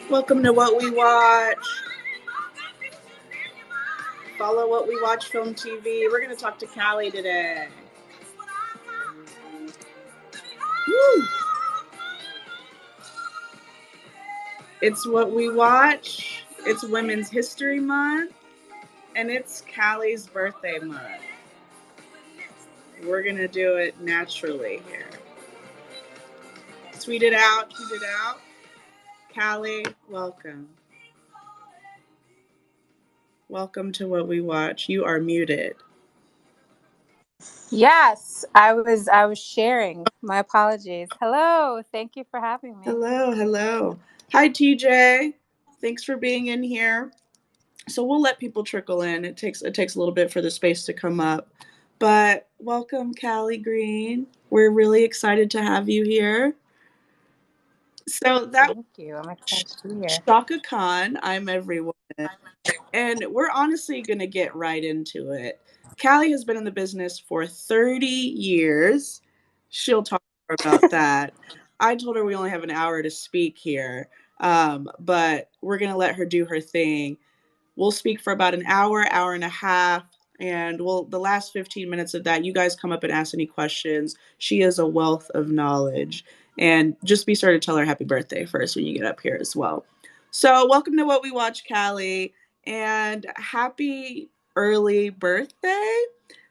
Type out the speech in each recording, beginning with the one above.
Welcome to What We Watch. Follow What We Watch Film TV. We're going to talk to Callie today. Woo! It's What We Watch. It's Women's History Month. And it's Callie's birthday month. We're going to do it naturally here. Tweet it out. Callie, welcome. Welcome to What We Watch. You are muted. Yes, I was sharing. My apologies. Hello, thank you for having me. Hello. Hi, TJ. Thanks for being in here. So we'll let people trickle in. It takes a little bit for the space to come up. But welcome, Callie Green. We're really excited to have you here. So that Thank you. I'm excited to be here. Chaka Khan, I'm Every Woman. And we're honestly going to get right into it. Callie has been in the business for 30 years. She'll talk more about that. I told her we only have an hour to speak here, but we're going to let her do her thing. We'll speak for about an hour and a half, and the last 15 minutes of that, you guys come up and ask any questions. She is a wealth of knowledge. And just be sure to tell her happy birthday first when you get up here as well. So welcome to What We Watch, Callie, and happy early birthday.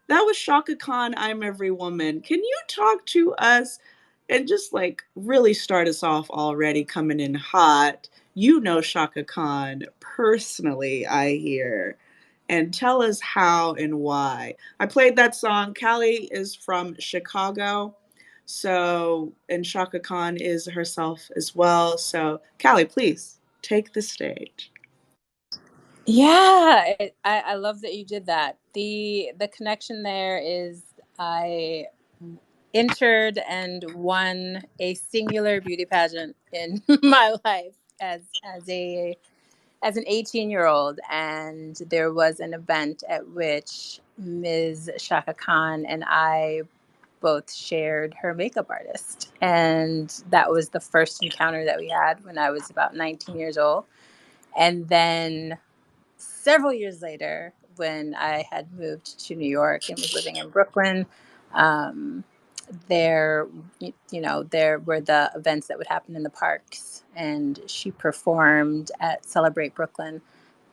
That was Chaka Khan, I'm Every Woman. Can you talk to us and just really start us off already coming in hot? You know Chaka Khan personally, I hear. And tell us how and why. I played that song. Callie is from Chicago. So, and Chaka Khan is herself as well. So, Callie, please take the stage. Yeah, I love that you did that. The connection there is I entered and won a singular beauty pageant in my life as an 18-year-old, and there was an event at which Ms. Chaka Khan and I both shared her makeup artist. And that was the first encounter that we had when I was about 19 years old. And then several years later, when I had moved to New York and was living in Brooklyn, um, there, there were the events that would happen in the parks. And she performed at Celebrate Brooklyn,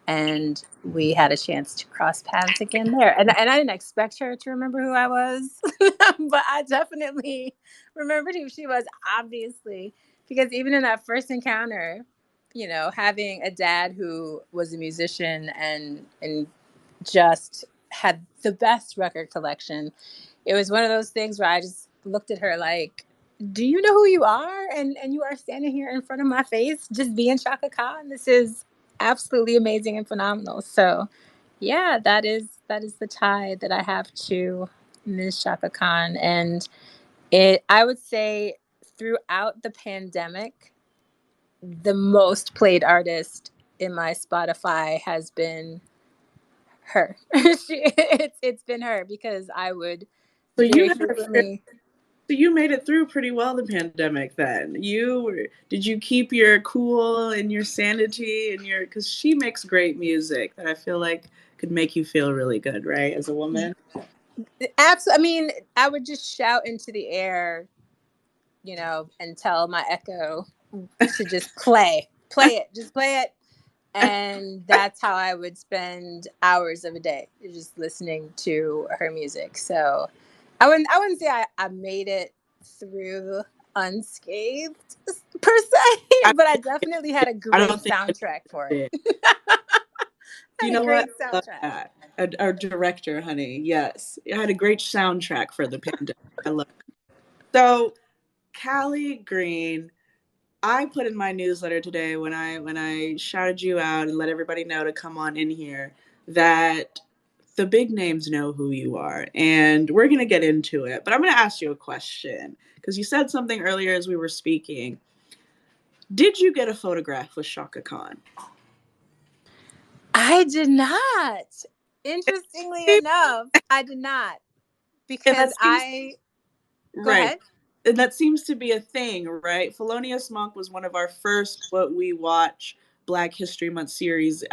and we had a chance to cross paths again there. And I didn't expect her to remember who I was, but I definitely remembered who she was, obviously, because even in that first encounter, having a dad who was a musician and just had the best record collection, it was one of those things where I just looked at her like, do you know who you are? And you are standing here in front of my face, just being Chaka Khan. This is absolutely amazing and phenomenal. So, yeah, that is the tie that I have to Ms. Chaka Khan, and I would say throughout the pandemic, the most played artist in my Spotify has been her. It's been her, because I would So you very had a frequently. So you made it through pretty well the pandemic then. Did you keep your cool and your sanity and your cuz she makes great music that I feel like could make you feel really good, right? As a woman. Absolutely. I mean, I would just shout into the air, and tell my echo to just play it, just play it. And that's how I would spend hours of a day, just listening to her music. So I wouldn't say I made it through unscathed per se, I but I definitely had a I great don't think I soundtrack for it. did. You Had a know what? great I love soundtrack. that. Our director, honey. Yes. It had a great soundtrack for the pandemic. I love it. So, Callie Green, I put in my newsletter today when I shouted you out and let everybody know to come on in here that the big names know who you are, and we're going to get into it. But I'm going to ask you a question because you said something earlier as we were speaking. Did you get a photograph with Shaka Khan? I did not. Interestingly enough, I did not, Yeah, because that seems I go right. ahead. And that seems to be a thing, right? Felonious Monk was one of our first What We Watch Black History Month series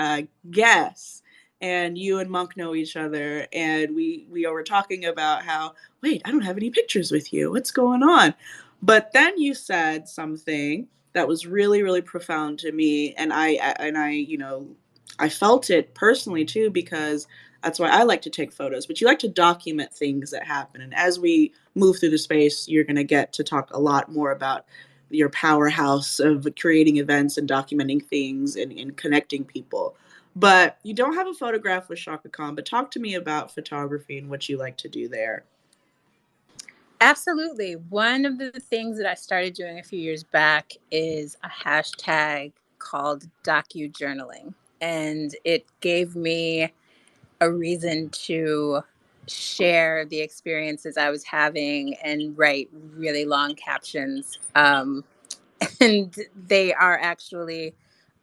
guests. And you and Monk know each other, and we were talking about how, wait, I don't have any pictures with you. What's going on? But then you said something that was really, really profound to me, and I felt it personally too, because that's why I like to take photos. But you like to document things that happen, and as we move through the space, you're going to get to talk a lot more about your powerhouse of creating events and documenting things and connecting people. But you don't have a photograph with Shaka Khan, but talk to me about photography and what you like to do there. Absolutely. One of the things that I started doing a few years back is a hashtag called docu-journaling. And it gave me a reason to share the experiences I was having and write really long captions. And they are actually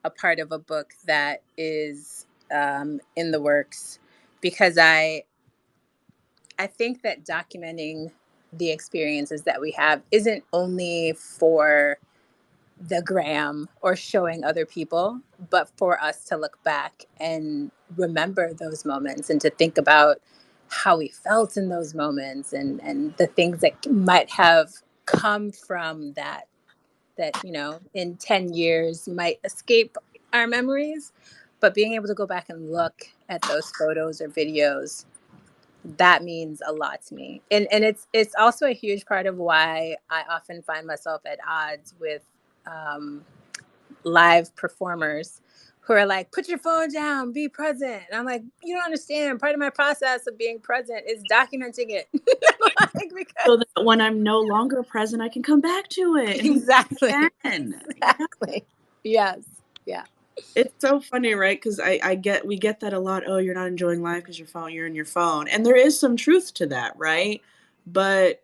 a part of a book that is in the works, because I think that documenting the experiences that we have isn't only for the gram or showing other people, but for us to look back and remember those moments and to think about how we felt in those moments, and the things that might have come from that, in 10 years might escape our memories. But being able to go back and look at those photos or videos, that means a lot to me. And it's also a huge part of why I often find myself at odds with um, live performers who are like, put your phone down, be present. And I'm like, you don't understand. Part of my process of being present is documenting it. Like, because So that when I'm no longer present, I can come back to it and be exactly, again. Yeah. exactly. Yes, yeah. It's so funny, right? Because we get that a lot. Oh, you're not enjoying life because you're in your phone, and there is some truth to that, right? But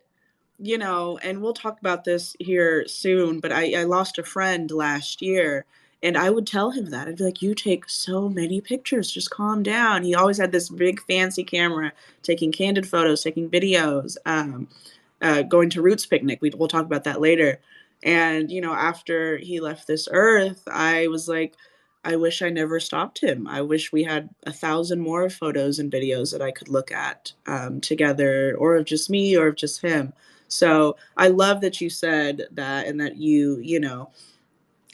and we'll talk about this here soon. But I lost a friend last year, and I would tell him that I'd be like, "You take so many pictures. Just calm down." He always had this big fancy camera, taking candid photos, taking videos. Going to Roots Picnic. We'll talk about that later. And, after he left this earth, I was like, I wish I never stopped him. I wish we had 1,000 more photos and videos that I could look at together, or of just me or of just him. So I love that you said that, and that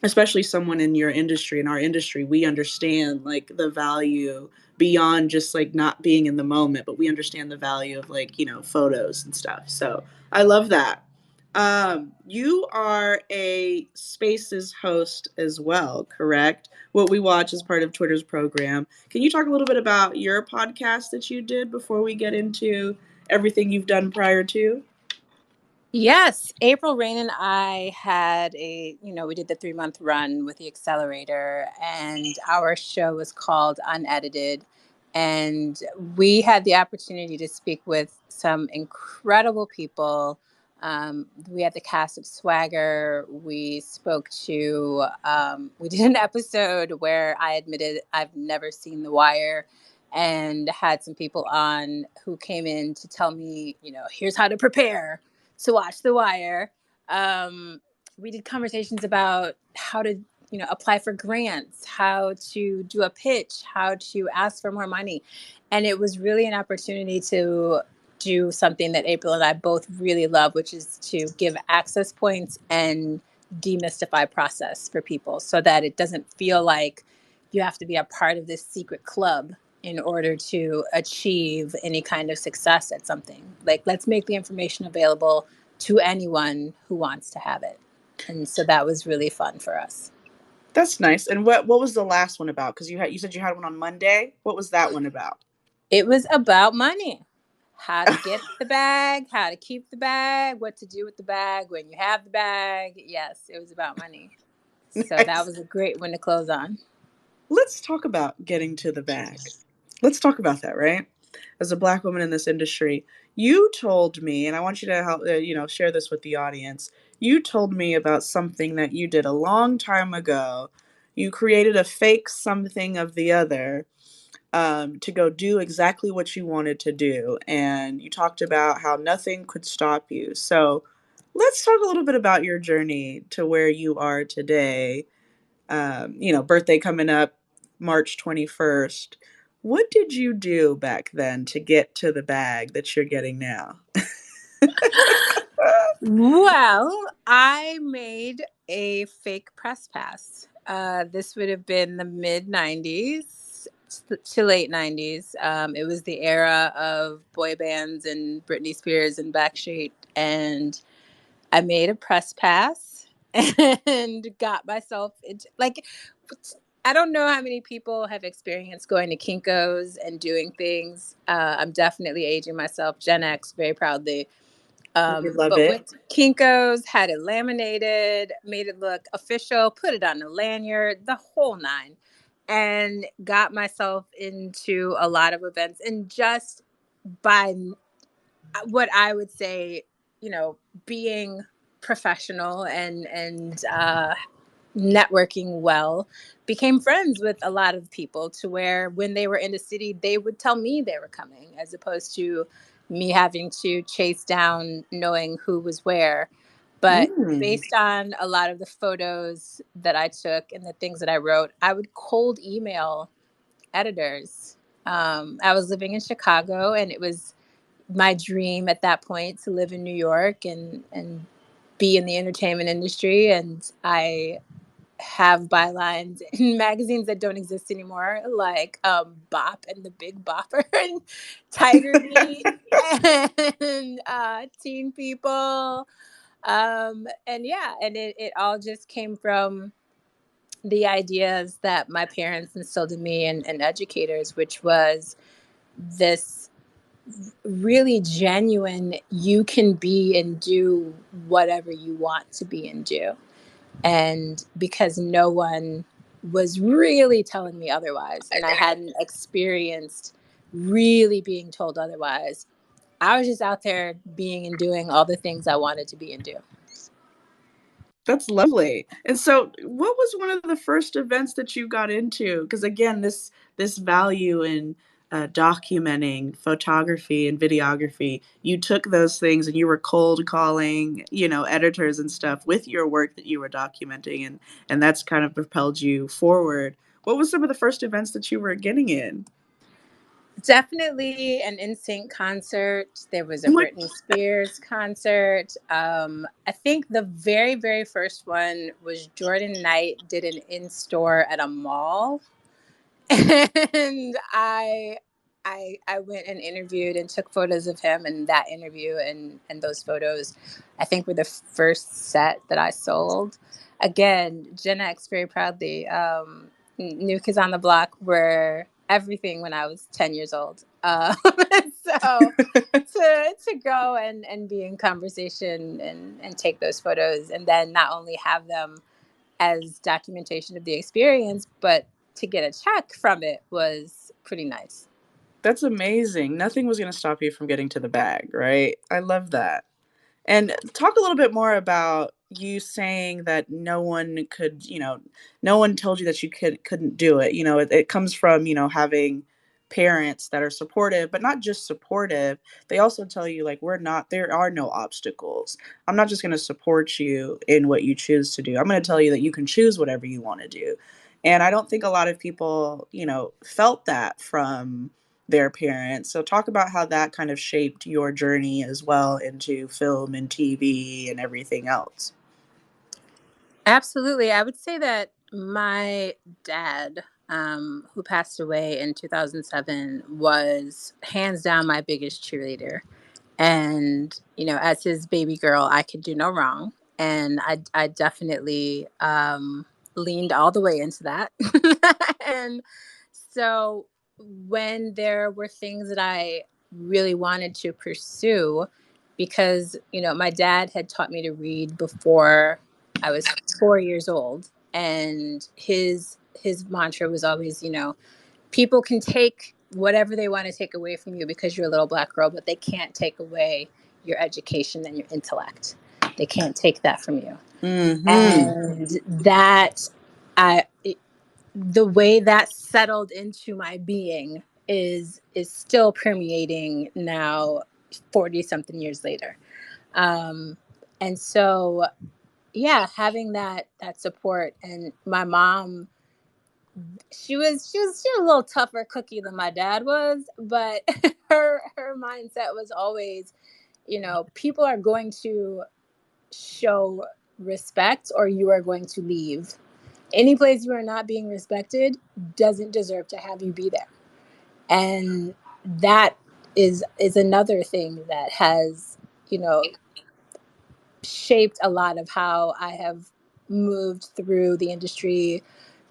especially someone in your industry, in our industry, we understand like the value beyond just like not being in the moment, but we understand the value of like, photos and stuff. So I love that. You are a Spaces host as well, correct? What We Watch is part of Twitter's program. Can you talk a little bit about your podcast that you did before we get into everything you've done prior to? Yes, April Rain and I had we did the 3-month run with the accelerator, and our show was called Unedited. And we had the opportunity to speak with some incredible people. We had the cast of Swagger. We spoke we did an episode where I admitted I've never seen The Wire, and had some people on who came in to tell me, here's how to prepare to watch The Wire. Um, we did conversations about how to, apply for grants, how to do a pitch, how to ask for more money. And it was really an opportunity to do something that April and I both really love, which is to give access points and demystify process for people so that it doesn't feel like you have to be a part of this secret club in order to achieve any kind of success at something. Like, let's make the information available to anyone who wants to have it. And so that was really fun for us. That's nice. And what was the last one about? Because you said you had one on Monday. What was that one about? It was about money, how to get the bag, how to keep the bag, what to do with the bag when you have the bag. Yes, it was about money. So that Nice. was a great one to close on. Let's talk about getting to the bag. Let's talk about that, right? As a Black woman in this industry, you told me, and I want you to help, share this with the audience. You told me about something that you did a long time ago. You created a fake something of the other to go do exactly what you wanted to do. And you talked about how nothing could stop you. So let's talk a little bit about your journey to where you are today. Birthday coming up March 21st. What did you do back then to get to the bag that you're getting now? Well, I made a fake press pass. This would have been the mid 90s to late 90s. It was the era of boy bands and Britney Spears and Backstreet. And I made a press pass and got myself into, like, I don't know how many people have experienced going to Kinko's and doing things. I'm definitely aging myself, Gen X, very proudly. We love But it. went to Kinko's, had it laminated, made it look official, put it on a lanyard, the whole nine, and got myself into a lot of events. And just by what I would say, being professional and networking well, became friends with a lot of people to where when they were in the city, they would tell me they were coming as opposed to me having to chase down knowing who was where. But Mm. based on a lot of the photos that I took and the things that I wrote, I would cold email editors. I was living in Chicago, and it was my dream at that point to live in New York and be in the entertainment industry. And I have bylines in magazines that don't exist anymore, like Bop and the Big Bopper and Tiger Beat and Teen People. And yeah, and it all just came from the ideas that my parents instilled in me and educators, which was this really genuine, you can be and do whatever you want to be and do. And because no one was really telling me otherwise, and I hadn't experienced really being told otherwise, I was just out there being and doing all the things I wanted to be and do. That's lovely. And so, what was one of the first events that you got into? Because again, this value in documenting photography and videography, you took those things and you were cold calling, editors and stuff with your work that you were documenting, and that's kind of propelled you forward. What was some of the first events that you were getting in? Definitely an NSYNC concert. There was a Oh my, Britney Spears concert. I think the very, very first one was Jordan Knight did an in store at a mall, and I went and interviewed and took photos of him, and that interview and those photos I think were the first set that I sold. Again, Gen X, very proudly. New Kids on the Block were everything when I was 10 years old. So to go and be in conversation and take those photos, and then not only have them as documentation of the experience, but to get a check from it was pretty nice. that's amazing. Nothing was going to stop you from getting to the bag, right? I love that. And talk a little bit more about you saying that no one told you that you couldn't do it. It comes from, having parents that are supportive, but not just supportive. They also tell you like there are no obstacles. I'm not just going to support you in what you choose to do. I'm going to tell you that you can choose whatever you want to do. And I don't think a lot of people, felt that from their parents. So talk about how that kind of shaped your journey as well into film and TV and everything else. Absolutely. I would say that my dad, who passed away in 2007, was hands down my biggest cheerleader. And, as his baby girl, I could do no wrong. And I definitely leaned all the way into that. And so when there were things that I really wanted to pursue, because, my dad had taught me to read before I was 4 years old. And his mantra was always, people can take whatever they want to take away from you because you're a little black girl, but they can't take away your education and your intellect. They can't take that from you. Hmm. And that I the way that settled into my being is still permeating now 40 something years later. um And so, yeah, having that support. And my mom, she was a little tougher cookie than my dad was, but her mindset was always, people are going to show respect or you are going to leave. Any place you are not being respected doesn't deserve to have you be there. And that is another thing that has, you know, shaped a lot of how I have moved through the industry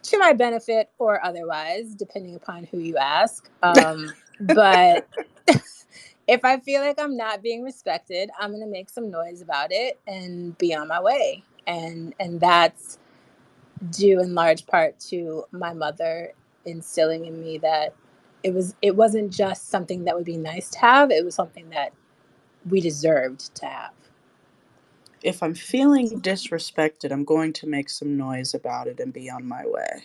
to my benefit or otherwise, depending upon who you ask. But if I feel like I'm not being respected, I'm going to make some noise about it and be on my way. And that's due in large part to my mother instilling in me that it wasn't just something that would be nice to have, it was something that we deserved to have. If I'm feeling disrespected, I'm going to make some noise about it and be on my way.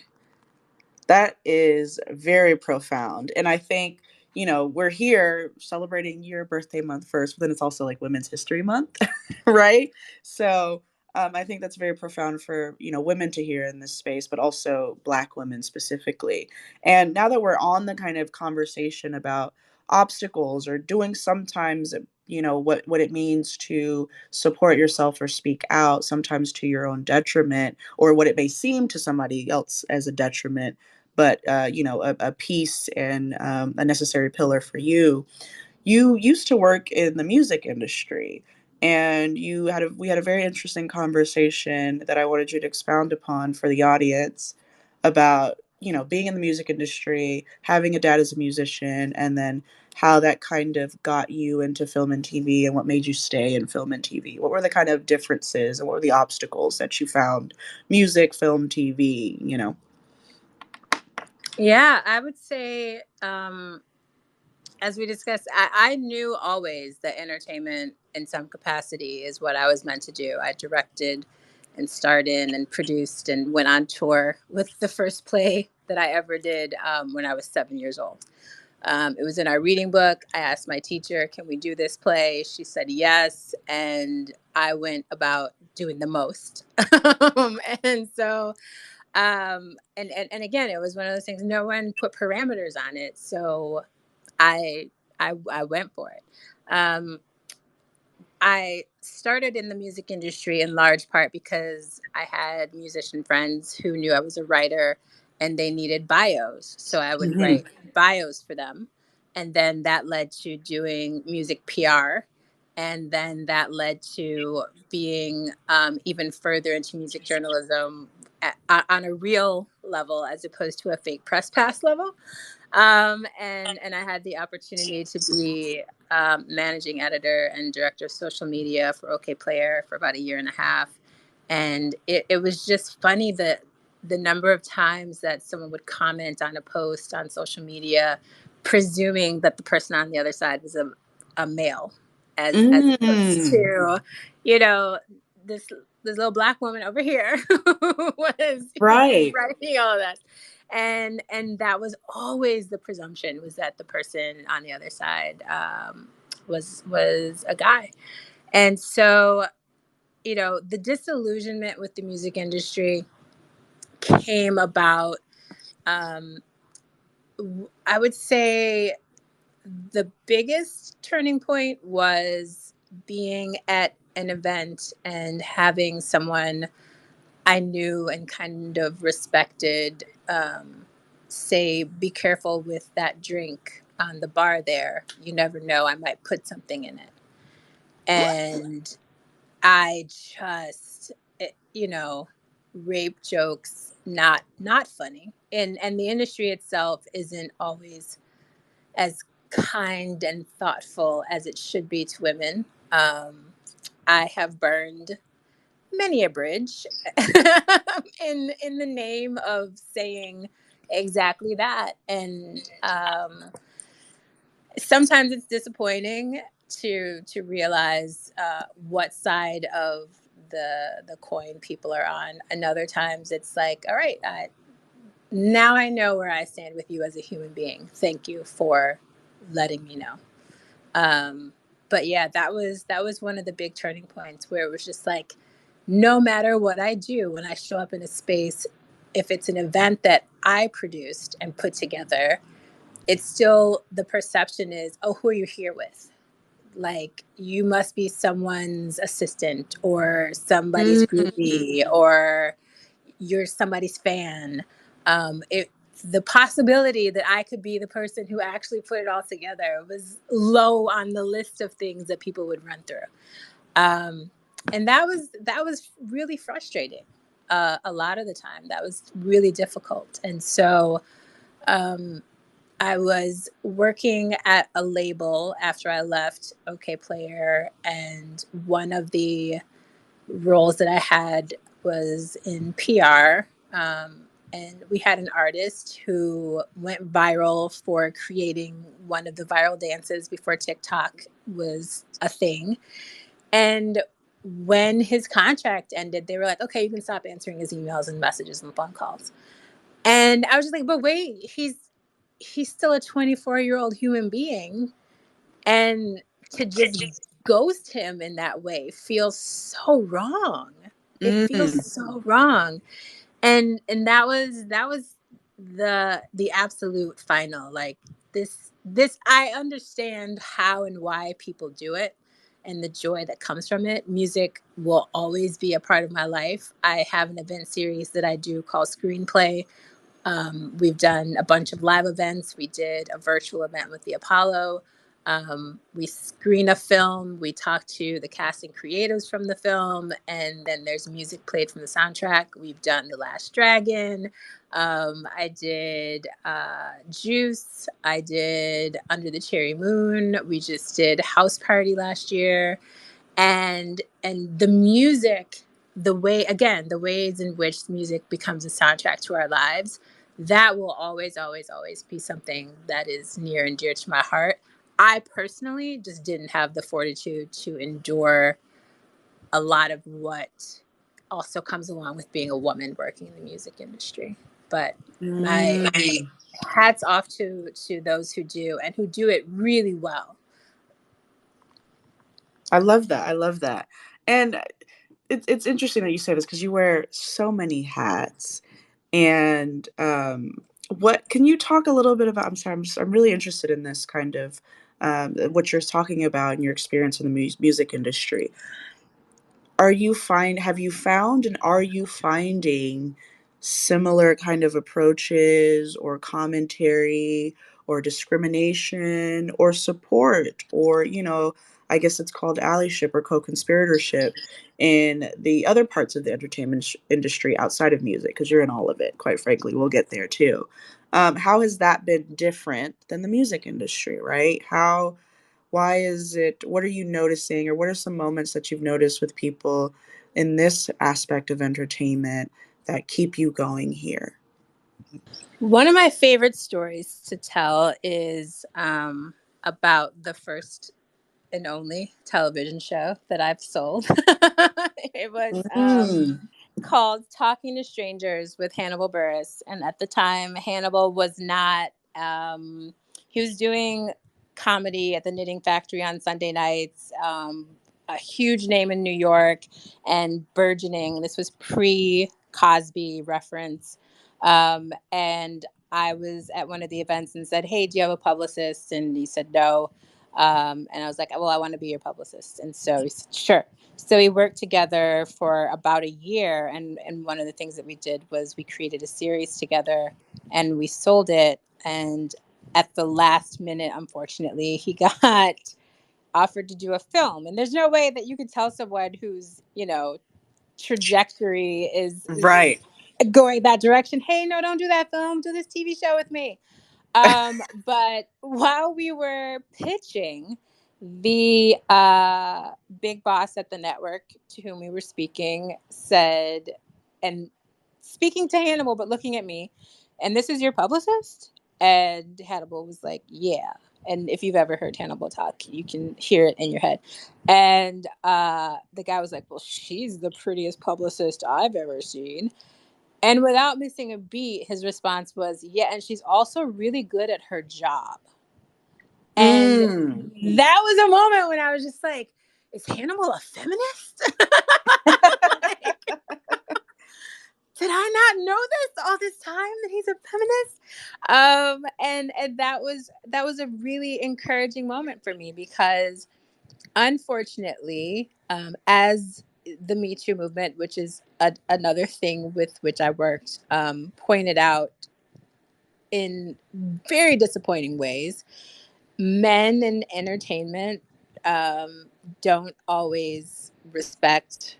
That is very profound. And I think, we're here celebrating your birthday month first, but then it's also like Women's History Month, right? So I think that's very profound for, women to hear in this space, but also Black women specifically. And now that we're on the kind of conversation about obstacles or doing sometimes, what it means to support yourself or speak out, sometimes to your own detriment, or what it may seem to somebody else as a detriment, but a piece and a necessary pillar for you. You used to work in the music industry, and we had a very interesting conversation that I wanted you to expound upon for the audience about being in the music industry, having a dad as a musician, and then how that kind of got you into film and TV and what made you stay in film and TV. What were the kind of differences and what were the obstacles that you found? Music, film, TV. Yeah, I would say, as we discussed, I knew always that entertainment in some capacity is what I was meant to do. I directed and starred in and produced and went on tour with the first play that I ever did when I was 7 years old. It was in our reading book. I asked my teacher, "Can we do this play?" She said yes. And I went about doing the most. And so, and again, it was one of those things, no one put parameters on it. So I I went for it. Um, I started in the music industry in large part because I had musician friends who knew I was a writer and they needed bios. So I would Hmm. write bios for them. And then that led to doing music PR. And then that led to being even further into music journalism on a real level as opposed to a fake press pass level. And I had the opportunity to be managing editor and director of social media for OK Player for about a year and a half, and it was just funny that the number of times that someone would comment on a post on social media, presuming that the person on the other side was a male, as opposed Mm, to, you know, this little Black woman over here who was right. writing all of that. And that was always the presumption, was that the person on the other side was a guy. And so, the disillusionment with the music industry came about, um, I would say the biggest turning point was being at an event and having someone I knew and kind of respected say, "Be careful with that drink on the bar there. You never know, I might put something in it." And I just, rape jokes, not funny. And the industry itself isn't always as kind and thoughtful as it should be to women. I have burned many a bridge in the name of saying exactly that. And sometimes it's disappointing to realize what side of the coin people are on. And other times it's like, all right, now I know where I stand with you as a human being. Thank you for letting me know. Um, But yeah, that was one of the big turning points where it was just like, no matter what I do when I show up in a space, if it's an event that I produced and put together, it's still, the perception is, oh, who are you here with? Like, you must be someone's assistant or somebody's Mm. groupie, or you're somebody's fan. The possibility that I could be the person who actually put it all together was low on the list of things that people would run through. um, and that was really frustrating. A lot of the time that was really difficult. And so um, I was working at a label after I left OK Player, and one of the roles that I had was in PR. And we had an artist who went viral for creating one of the viral dances before TikTok was a thing. And when his contract ended, they were like, okay, you can stop answering his emails and messages and phone calls. And I was just like, but wait, he's still a 24-year-old human being. And to just ghost him in that way feels so wrong. It feels Mm. so wrong. And that was the absolute final, like, this I understand how and why people do it and the joy that comes from it. Music will always be a part of my life. I have an event series that I do called Screenplay. We've done a bunch of live events. We did a virtual event with the Apollo. We screen a film. We talk to the cast and creatives from the film, and then there's music played from the soundtrack. We've done The Last Dragon. I did Juice. I did Under the Cherry Moon. We just did House Party last year. And the music, the ways in which music becomes a soundtrack to our lives, that will always, always, always be something that is near and dear to my heart. I personally just didn't have the fortitude to endure a lot of what also comes along with being a woman working in the music industry. But my Mm. hats off to those who do, and who do it really well. I love that. I love that. And it's interesting that you say this because you wear so many hats. And what can you talk a little bit about? I'm sorry, I'm really interested in this kind of what you're talking about and your experience in the music industry. Have you found and are you finding similar kind of approaches or commentary or discrimination or support or, I guess it's called allyship or co-conspiratorship in the other parts of the entertainment industry outside of music? Because you're in all of it, quite frankly. We'll get there too. How has that been different than the music industry, right? Why is it, what are you noticing, or what are some moments that you've noticed with people in this aspect of entertainment that keep you going here? One of my favorite stories to tell is about the first and only television show that I've sold. It was Mm. called Talking to Strangers with Hannibal Buress. And at the time, Hannibal was not, he was doing comedy at the Knitting Factory on Sunday nights, a huge name in New York and burgeoning. This was pre Cosby reference. And I was at one of the events and said, "Hey, do you have a publicist?" And he said, "No." And I was like, "Well, I want to be your publicist." And so he said, "Sure." So we worked together for about a year, and one of the things that we did was we created a series together, and we sold it. And at the last minute, unfortunately, he got offered to do a film. And there's no way that you could tell someone whose trajectory is Right. going that direction, "Hey, no, don't do that film. Do this TV show with me." But while we were pitching, the big boss at the network to whom we were speaking said, and speaking to Hannibal, but looking at me, "And this is your publicist?" And Hannibal was like, "Yeah." And if you've ever heard Hannibal talk, you can hear it in your head. And the guy was like, "Well, she's the prettiest publicist I've ever seen." And without missing a beat, his response was, "Yeah, and she's also really good at her job." And Mm. that was a moment when I was just like, is Hannibal a feminist? Like, did I not know this all this time that he's a feminist? And that was a really encouraging moment for me, because unfortunately, as the Me Too movement, which is another thing with which I worked, pointed out in very disappointing ways, men in entertainment don't always respect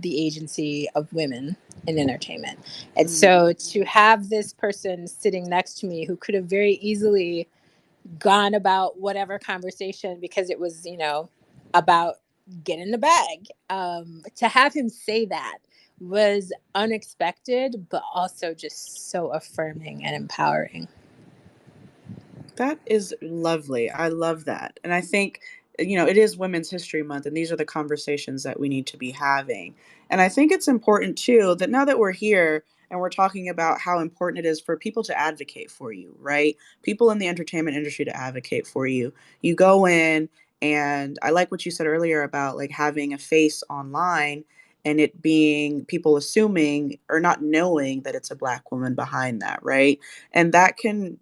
the agency of women in entertainment. And so to have this person sitting next to me who could have very easily gone about whatever conversation because it was, about get in the bag, to have him say that was unexpected, but also just so affirming and empowering. That is lovely. I love that. And I think, it is Women's History Month, and these are the conversations that we need to be having. And I think it's important, too, that now that we're here and we're talking about how important it is for people to advocate for you, right? People in the entertainment industry to advocate for you. You go in, and I like what you said earlier about like having a face online and it being people assuming or not knowing that it's a Black woman behind that, right? And that can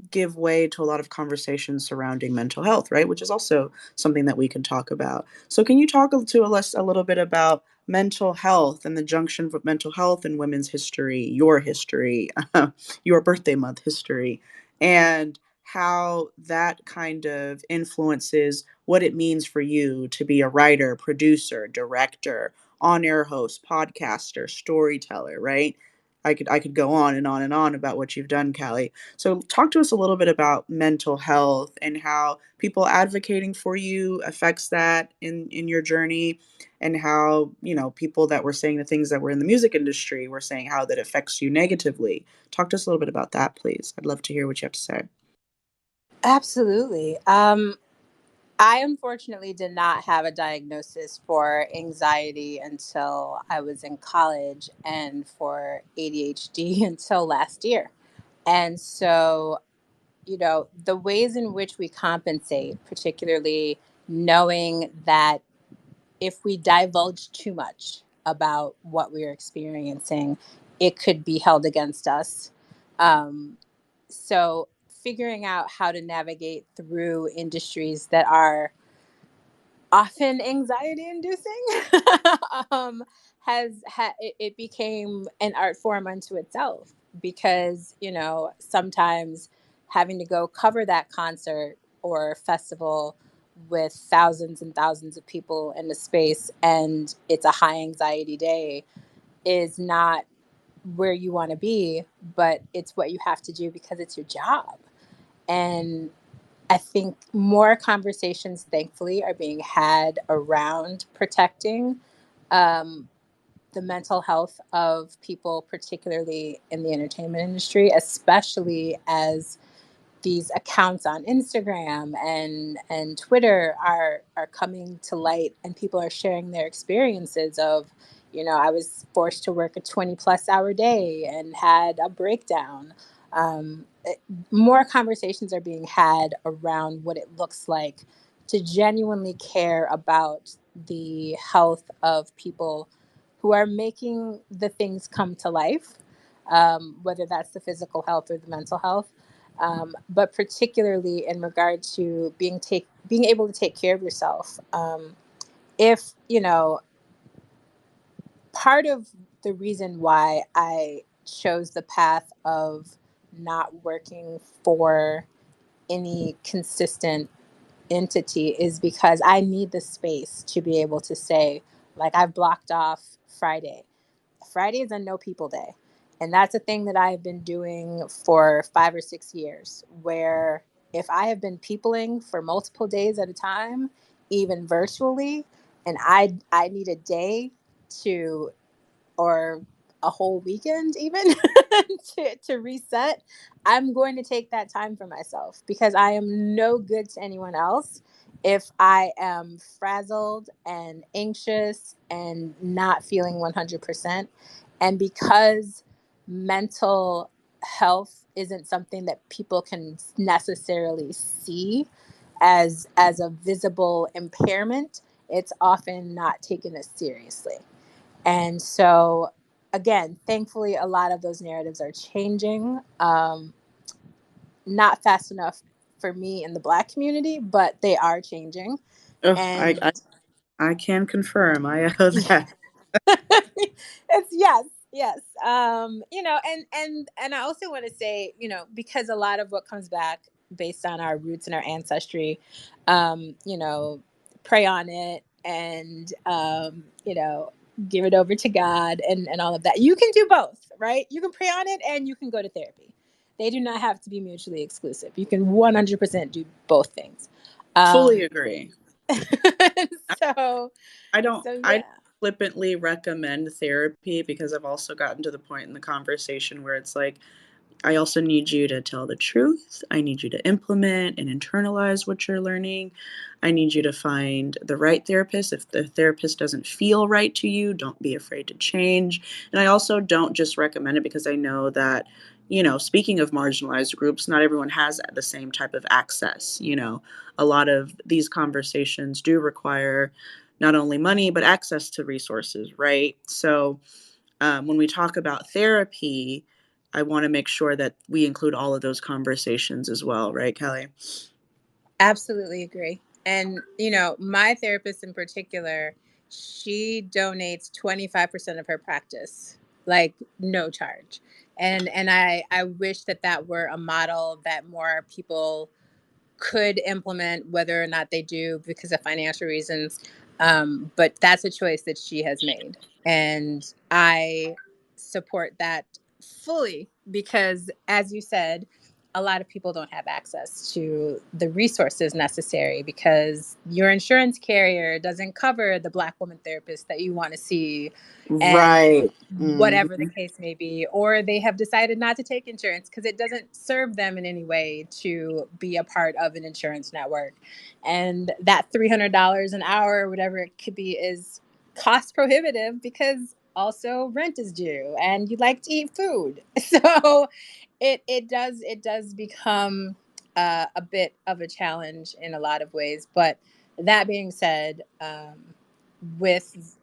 give way to a lot of conversations surrounding mental health, right? Which is also something that we can talk about. So, can you talk to us a little bit about mental health and the junction of mental health and women's history, your birthday month history, and how that kind of influences what it means for you to be a writer, producer, director, on-air host, podcaster, storyteller, right? I could go on and on and on about what you've done, Callie. So, talk to us a little bit about mental health and how people advocating for you affects that in your journey, and how people that were saying the things that were in the music industry were saying how that affects you negatively. Talk to us a little bit about that, please. I'd love to hear what you have to say. Absolutely. I unfortunately did not have a diagnosis for anxiety until I was in college, and for ADHD until last year. And so, the ways in which we compensate, particularly knowing that if we divulge too much about what we're experiencing, it could be held against us. Um, so, figuring out how to navigate through industries that are often anxiety inducing, um, it became an art form unto itself, because sometimes having to go cover that concert or festival with thousands and thousands of people in the space, and it's a high anxiety day, is not where you want to be, but it's what you have to do because it's your job. And I think more conversations, thankfully, are being had around protecting um, the mental health of people, particularly in the entertainment industry, especially as these accounts on Instagram and Twitter are coming to light, and people are sharing their experiences of, I was forced to work a 20+ hour day and had a breakdown. More conversations are being had around what it looks like to genuinely care about the health of people who are making the things come to life, whether that's the physical health or the mental health, but particularly in regard to being able to take care of yourself. If part of the reason why I chose the path of not working for any consistent entity is because I need the space to be able to say, like, I've blocked off Friday. Friday is a no people day. And that's a thing that I've been doing for 5 or 6 years, where if I have been peopling for multiple days at a time, even virtually, and I need a day to, or a whole weekend even, to reset, I'm going to take that time for myself, because I am no good to anyone else if I am frazzled and anxious and not feeling 100%. And because mental health isn't something that people can necessarily see as a visible impairment, it's often not taken as seriously. And so, again, thankfully, a lot of those narratives are changing. Not fast enough for me in the Black community, but they are changing. Oh, And I can confirm. I owe that. it's yes, yes. And I also want to say, because a lot of what comes back based on our roots and our ancestry, you know, pray on it and give it over to God and all of that. You can do both, right? You can pray on it and you can go to therapy. They do not have to be mutually exclusive. You can 100% do both things. Fully agree. so I don't so I yeah. don't flippantly recommend therapy because I've also gotten to the point in the conversation where it's like, I also need you to tell the truth. I need you to implement and internalize what you're learning. I need you to find the right therapist. If the therapist doesn't feel right to you, don't be afraid to change. And I also don't just recommend it because I know that, speaking of marginalized groups, not everyone has the same type of access. A lot of these conversations do require not only money, but access to resources, right? So when we talk about therapy, I want to make sure that we include all of those conversations as well, right, Kelly? Absolutely agree. And, my therapist in particular, she donates 25% of her practice, like no charge. And I wish that were a model that more people could implement, whether or not they do because of financial reasons. But that's a choice that she has made. And I support that fully because, as you said, a lot of people don't have access to the resources necessary because your insurance carrier doesn't cover the Black woman therapist that you want to see, and Right. whatever the Mhm. case may be, or they have decided not to take insurance because it doesn't serve them in any way to be a part of an insurance network. And that $300 an hour or whatever it could be is cost prohibitive because also rent is due and you like to eat food. So it does become a bit of a challenge in a lot of ways. But that being said, with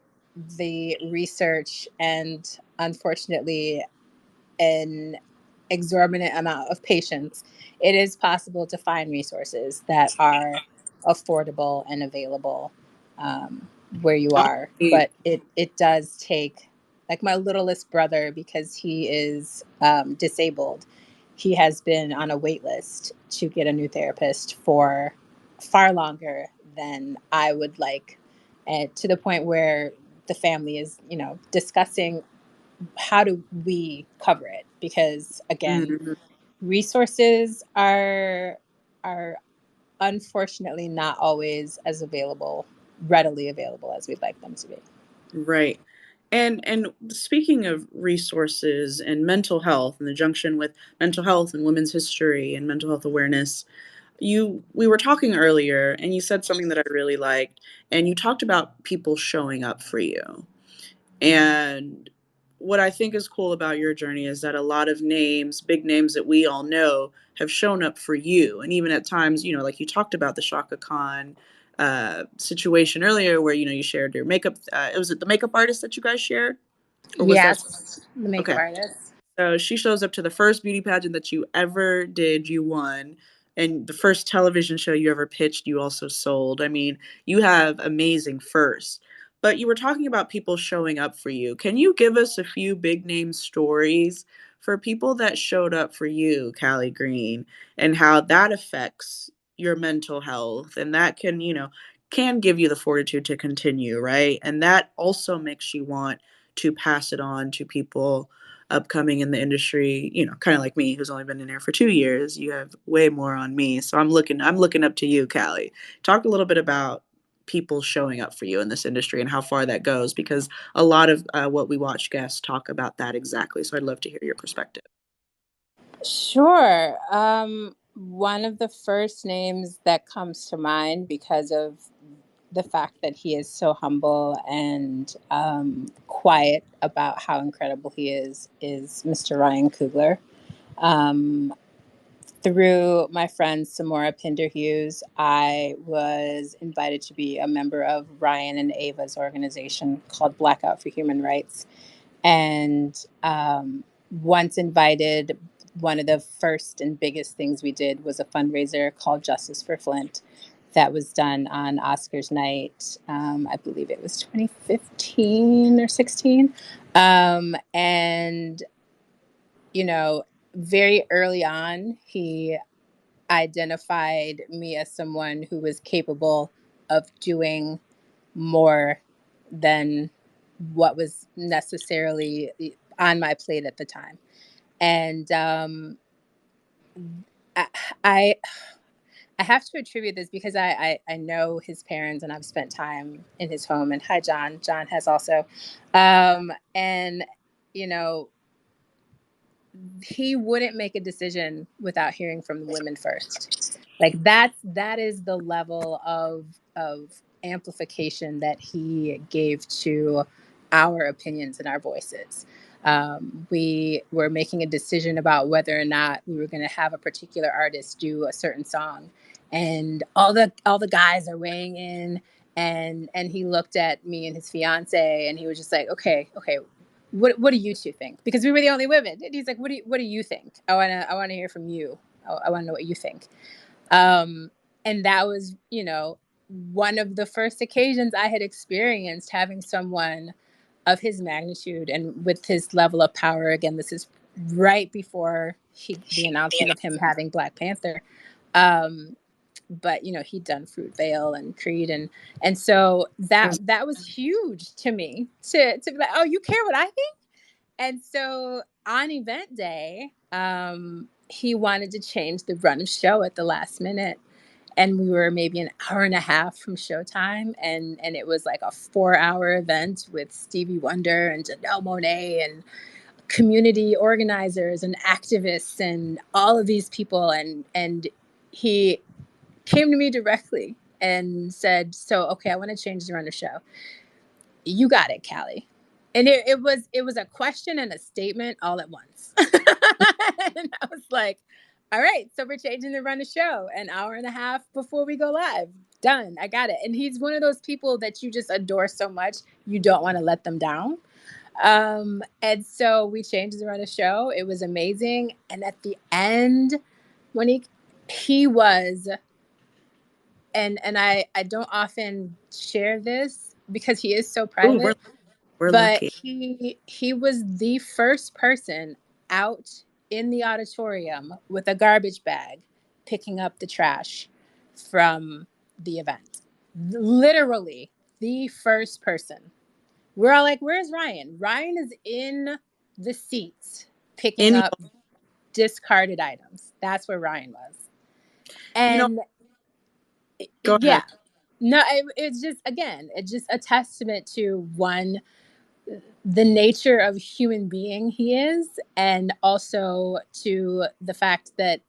the research and unfortunately an exorbitant amount of patients, it is possible to find resources that are affordable and available um, where you are. Honestly, But it does take, like my littlest brother, because he is disabled, he has been on a wait list to get a new therapist for far longer than I would like, and to the point where the family is, discussing how do we cover it, because again, mhm. resources are unfortunately not always as readily available as we'd like them to be. Right. And speaking of resources and mental health and the junction with mental health and women's history and mental health awareness, we were talking earlier and you said something that I really liked, and you talked about people showing up for you. And what I think is cool about your journey is that a lot of names, big names that we all know, have shown up for you. And even at times, like you talked about the Shaka Khan situation earlier, where you shared your makeup. Was it the makeup artist that you guys shared, or was that? Yes, the makeup Okay. artist. So she shows up to the first beauty pageant that you ever did, you won. And the first television show you ever pitched, you also sold. I mean, you have amazing first. But you were talking about people showing up for you. Can you give us a few big name stories for people that showed up for you, Callie Green, and how that affects your mental health? And that can give you the fortitude to continue, right? And that also makes you want to pass it on to people upcoming in the industry, kind of like me, who's only been in there for 2 years. You have way more on me. So I'm looking up to you, Callie. Talk a little bit about people showing up for you in this industry and how far that goes, because a lot of what we watch guests talk about that exactly. So I'd love to hear your perspective. Sure. One of the first names that comes to mind, because of the fact that he is so humble and quiet about how incredible he is Mr. Ryan Coogler. Um, Through my friend Samora Pinder Hughes, I was invited to be a member of Ryan and Ava's organization called Blackout for Human Rights. And once invited, one of the first and biggest things we did was a fundraiser called Justice for Flint that was done on Oscars night. I believe it was 2015 or 16. And, you know, very early on, he identified me as someone who was capable of doing more than what was necessarily on my plate at the time. And I, I I have to attribute this because I know his parents and I've spent time in his home. And hi, John. John has also. And, you know, he wouldn't make a decision without hearing from the women first. Like that is the level of amplification that he gave to our opinions and our voices. We were making a decision about whether or not we were going to have a particular artist do a certain song, and all the guys are weighing in, and he looked at me and his fiance, and he was just like, okay, what do you two think? Because we were the only women. And he's like, what do you think? I wanna hear from you. I want to know what you think. And that was, one of the first occasions I had experienced having someone of his magnitude and with his level of power. Again, this is right before the announcement of him having Black Panther. Um, but he'd done Fruitvale and Creed, and so that was huge to me to be like, oh, you care what I think. And so on event day, he wanted to change the run of show at the last minute. And we were maybe an hour and a half from showtime. And it was like a 4-hour event with Stevie Wonder and Janelle Monáe and community organizers and activists and all of these people. And he came to me directly and said, so, okay, I want to change the run of show. You got it, Callie. And it was a question and a statement all at once. And I was like, all right, so we're changing the run of show an hour and a half before we go live. Done. I got it. And he's one of those people that you just adore so much, you don't want to let them down. And so we changed the run of show. It was amazing. And at the end, when he was, and I don't often share this because he is so private. Ooh, we're But lucky. he was the first person out in the auditorium with a garbage bag picking up the trash from the event. Literally the first person. We're all like, where's Ryan? Ryan is in the seats picking In up discarded items. That's where Ryan was. you know, And go yeah, ahead. no, it's just, again, it's just a testament to one, the nature of human being he is, and also to the fact that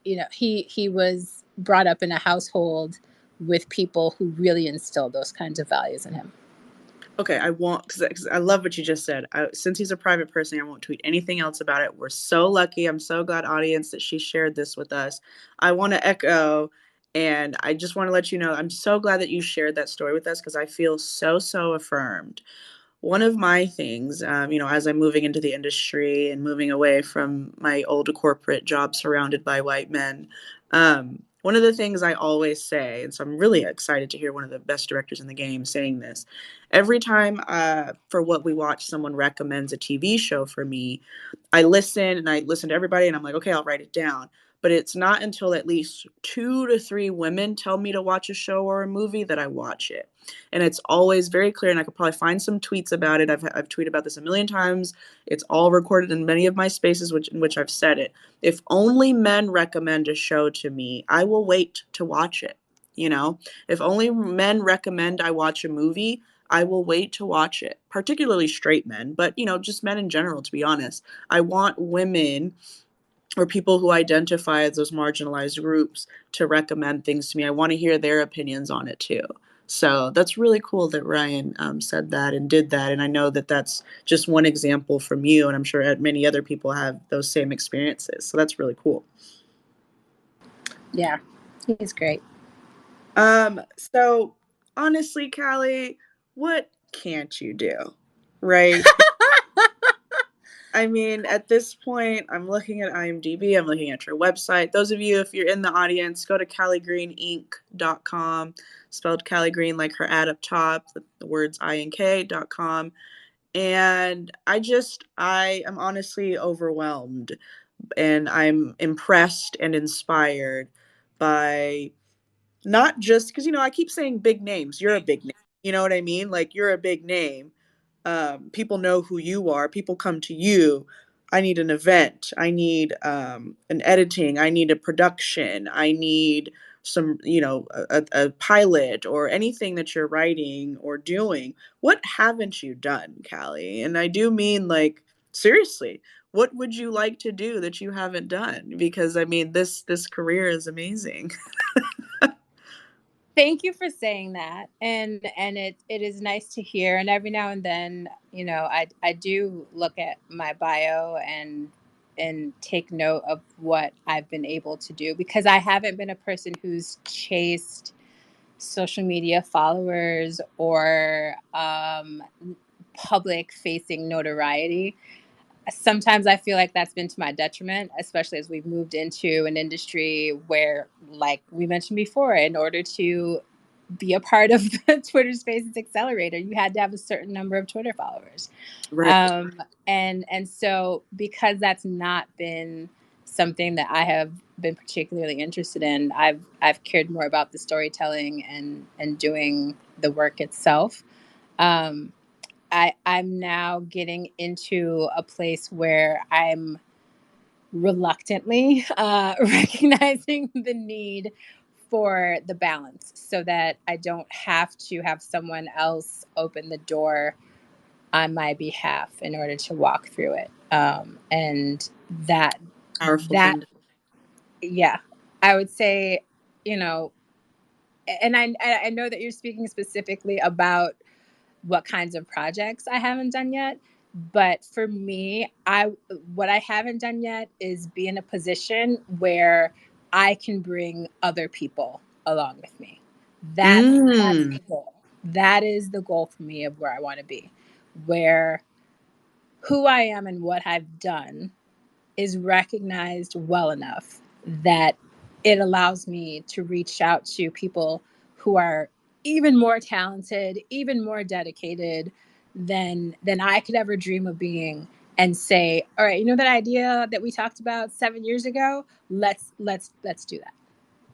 he was brought up in a household with people who really instilled those kinds of values in him. Okay, I won't because I love what you just said. Since he's a private person, I won't tweet anything else about it. We're so lucky. I'm so glad, audience, that she shared this with us. I want to echo, and I just want to let you know I'm so glad that you shared that story with us because I feel so affirmed. One of my things, as I'm moving into the industry and moving away from my old corporate job surrounded by white men, one of the things I always say, and so I'm really excited to hear one of the best directors in the game saying this, every time for What We Watch, someone recommends a TV show for me, I listen to everybody and I'm like, okay, I'll write it down. But it's not until at least 2 to 3 women tell me to watch a show or a movie that I watch it. And it's always very clear, and I could probably find some tweets about it. I've tweeted about this a million times. It's all recorded in many of my spaces in which I've said it. If only men recommend a show to me, I will wait to watch it. If only men recommend I watch a movie, I will wait to watch it, particularly straight men, but just men in general, to be honest. I want women or people who identify as those marginalized groups to recommend things to me. I want to hear their opinions on it too. So that's really cool that Ryan said that and did that. And I know that that's just one example from you, and I'm sure many other people have those same experiences. So that's really cool. Yeah, he's great. So honestly, Callie, what can't you do? Right? I mean, at this point, I'm looking at IMDb, I'm looking at your website. Those of you, if you're in the audience, go to CallieGreenInc.com, spelled Callie Green like her ad up top, the words INK.com. And I am honestly overwhelmed, and I'm impressed and inspired by, not just because, I keep saying big names. You're a big name. You know what I mean? Like, you're a big name. People know who you are. People come to you. I need an event. I need an editing. I need a production. I need some, a pilot or anything that you're writing or doing. What haven't you done, Callie? And I do mean, like, seriously, what would you like to do that you haven't done? Because I mean, this career is amazing. Thank you for saying that, and it is nice to hear. And every now and then, I do look at my bio and take note of what I've been able to do, because I haven't been a person who's chased social media followers or public facing notoriety. Sometimes I feel like that's been to my detriment, especially as we've moved into an industry where, like we mentioned before, in order to be a part of the Twitter Spaces Accelerator, you had to have a certain number of Twitter followers. Right. And so, because that's not been something that I have been particularly interested in, I've cared more about the storytelling and doing the work itself. Um, I'm now getting into a place where I'm reluctantly recognizing the need for the balance, so that I don't have to have someone else open the door on my behalf in order to walk through it. And Powerful that, thing. yeah, I would say, you know, and I know that you're speaking specifically about what kinds of projects I haven't done yet. But for me, what I haven't done yet is be in a position where I can bring other people along with me. That's Mm. the goal. That is the goal for me of where I want to be, where who I am and what I've done is recognized well enough that it allows me to reach out to people who are even more talented, even more dedicated than I could ever dream of being, and say, all right, you know that idea that we talked about 7 years ago? Let's do that.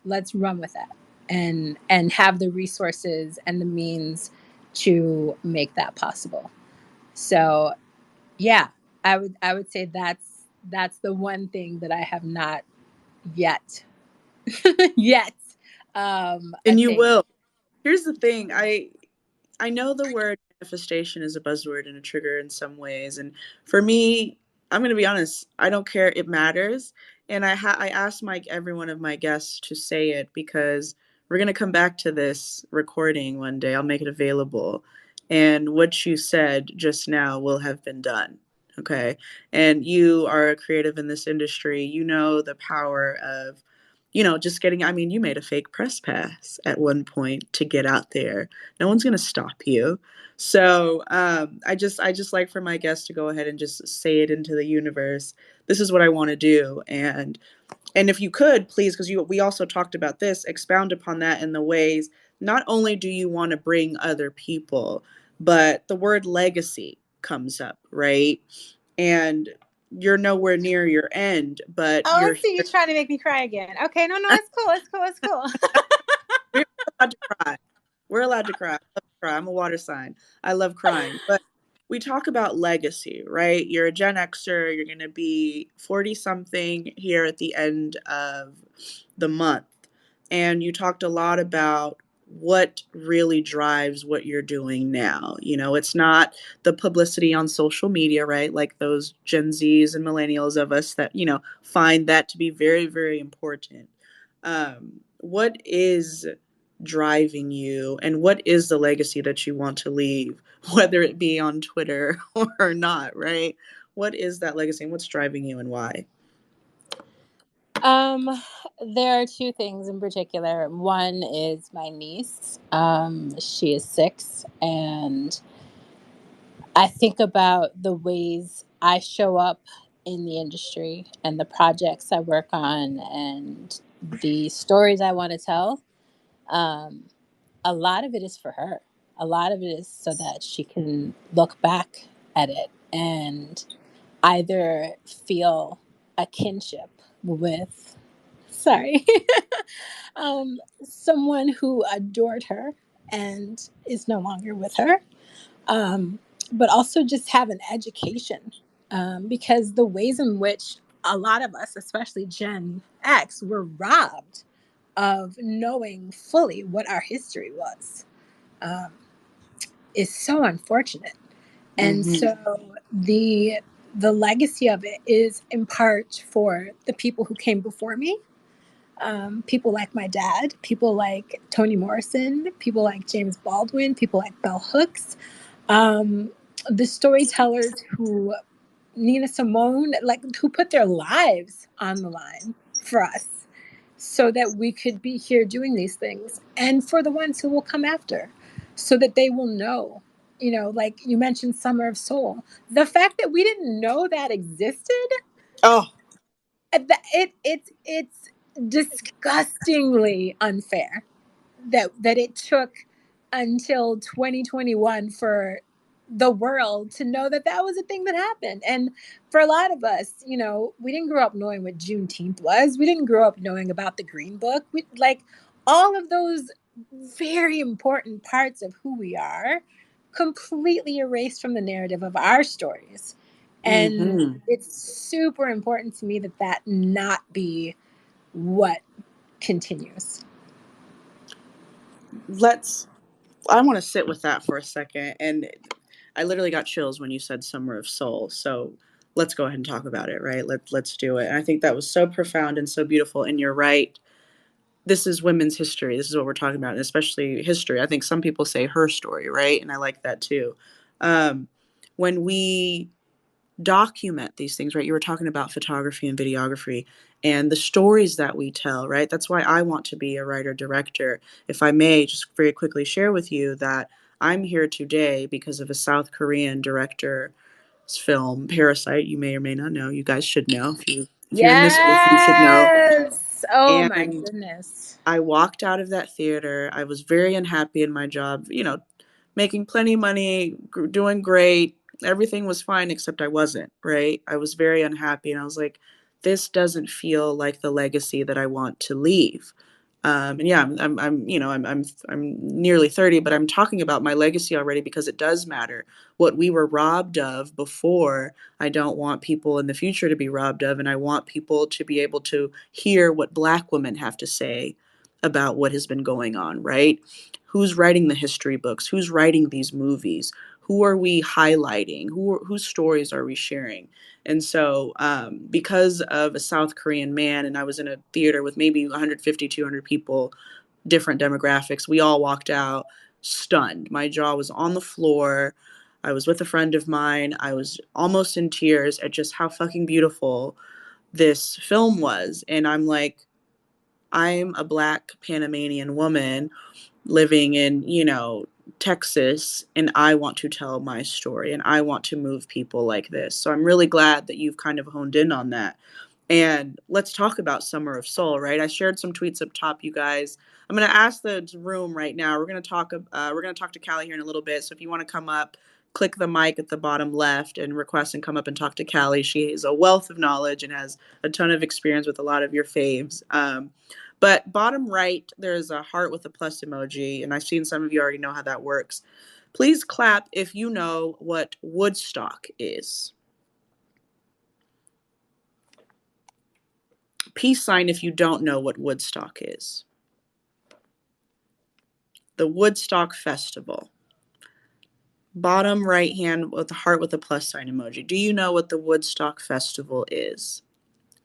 Let's run with that, and have the resources and the means to make that possible. So yeah, I would say that's the one thing that I have not yet yet And you attained. will. Here's the thing. I know the word manifestation is a buzzword and a trigger in some ways, and for me, I'm going to be honest, I don't care, it matters. And I asked Mike every one of my guests to say it, because we're going to come back to this recording one day. I'll make it available. And what you said just now will have been done. Okay? And you are a creative in this industry. You know the power of, just getting, I mean, you made a fake press pass at one point to get out there. No one's going to stop you. So I just like for my guests to go ahead and just say it into the universe. This is what I want to do. And if you could please, because we also talked about this, expound upon that in the ways, not only do you want to bring other people, but the word legacy comes up, right? And you're nowhere near your end, but Oh, you're I see you here. trying to make me cry again. Okay, no, it's cool. It's cool. It's cool. We're allowed to cry. We're allowed to cry. I love to cry. I'm a water sign. I love crying. But we talk about legacy, right? You're a Gen Xer. You're going to be 40 something here at the end of the month. And you talked a lot about what really drives what you're doing now. It's not the publicity on social media, right? Like those Gen Zs and millennials of us that, find that to be very, very important. What is driving you, and what is the legacy that you want to leave, whether it be on Twitter or not, right? What is that legacy and what's driving you and why? Um, there are two things in particular. One is my niece. She is 6, and I think about the ways I show up in the industry and the projects I work on and the stories I want to tell. Um, a lot of it is for her. A lot of it is so that she can look back at it and either feel a kinship with, sorry, someone who adored her and is no longer with her, um, but also just have an education, because the ways in which a lot of us, especially Gen X, were robbed of knowing fully what our history was, um, is so unfortunate. And Mm-hmm. so the legacy of it is in part for the people who came before me, people like my dad, people like Toni Morrison, people like James Baldwin, people like Bell Hooks, um, the storytellers who, Nina Simone, like, who put their lives on the line for us so that we could be here doing these things, and for the ones who will come after so that they will know. You know, like you mentioned Summer of Soul, the fact that we didn't know that existed, Oh. it's disgustingly unfair that it took until 2021 for the world to know that that was a thing that happened. And for a lot of us, you know, we didn't grow up knowing what Juneteenth was. We didn't grow up knowing about the Green Book. We, like, all of those very important parts of who we are, completely erased from the narrative of our stories. And Mm-hmm. it's super important to me that that not be what continues. Let's I want to sit with that for a second. And I literally got chills when you said Summer of Soul. So let's go ahead and talk about it, right? Let's do it. And I think that was so profound and so beautiful. And you're right. This is women's history. This is what we're talking about, and especially history. I think some people say her story, right? And I like that too. Um, when we document these things, right? You were talking about photography and videography and the stories that we tell, right? That's why I want to be a writer director. If I may just very quickly share with you that I'm here today because of a South Korean director's film, Parasite. You may or may not know. You guys should know. If you're in this space, you should know. Yes. Oh my And goodness. I walked out of that theater. I was very unhappy in my job, making plenty of money, doing great. Everything was fine except I wasn't, right? I was very unhappy and I was like, this doesn't feel like the legacy that I want to leave. And yeah, I'm nearly 30, but I'm talking about my legacy already because it does matter. What we were robbed of before, I don't want people in the future to be robbed of, and I want people to be able to hear what Black women have to say about what has been going on, right? Who's writing the history books? Who's writing these movies? Who are we highlighting? Whose stories are we sharing? And so, because of a South Korean man, and I was in a theater with maybe 150, 200 people, different demographics, we all walked out stunned. My jaw was on the floor. I was with a friend of mine. I was almost in tears at just how fucking beautiful this film was. And I'm like, I'm a Black Panamanian woman living in, Texas, and I want to tell my story and I want to move people like this. So I'm really glad that you've kind of honed in on that. And let's talk about Summer of Soul, right? I shared some tweets up top, you guys. I'm going to ask the room right now. We're going to talk to Callie here in a little bit. So if you want to come up, click the mic at the bottom left and request and come up and talk to Callie. She is a wealth of knowledge and has a ton of experience with a lot of your faves. But bottom right, there's a heart with a plus emoji, and I've seen some of you already know how that works. Please clap if you know what Woodstock is. Peace sign if you don't know what Woodstock is. The Woodstock Festival. Bottom right hand with the heart with a plus sign emoji. Do you know what the Woodstock Festival is?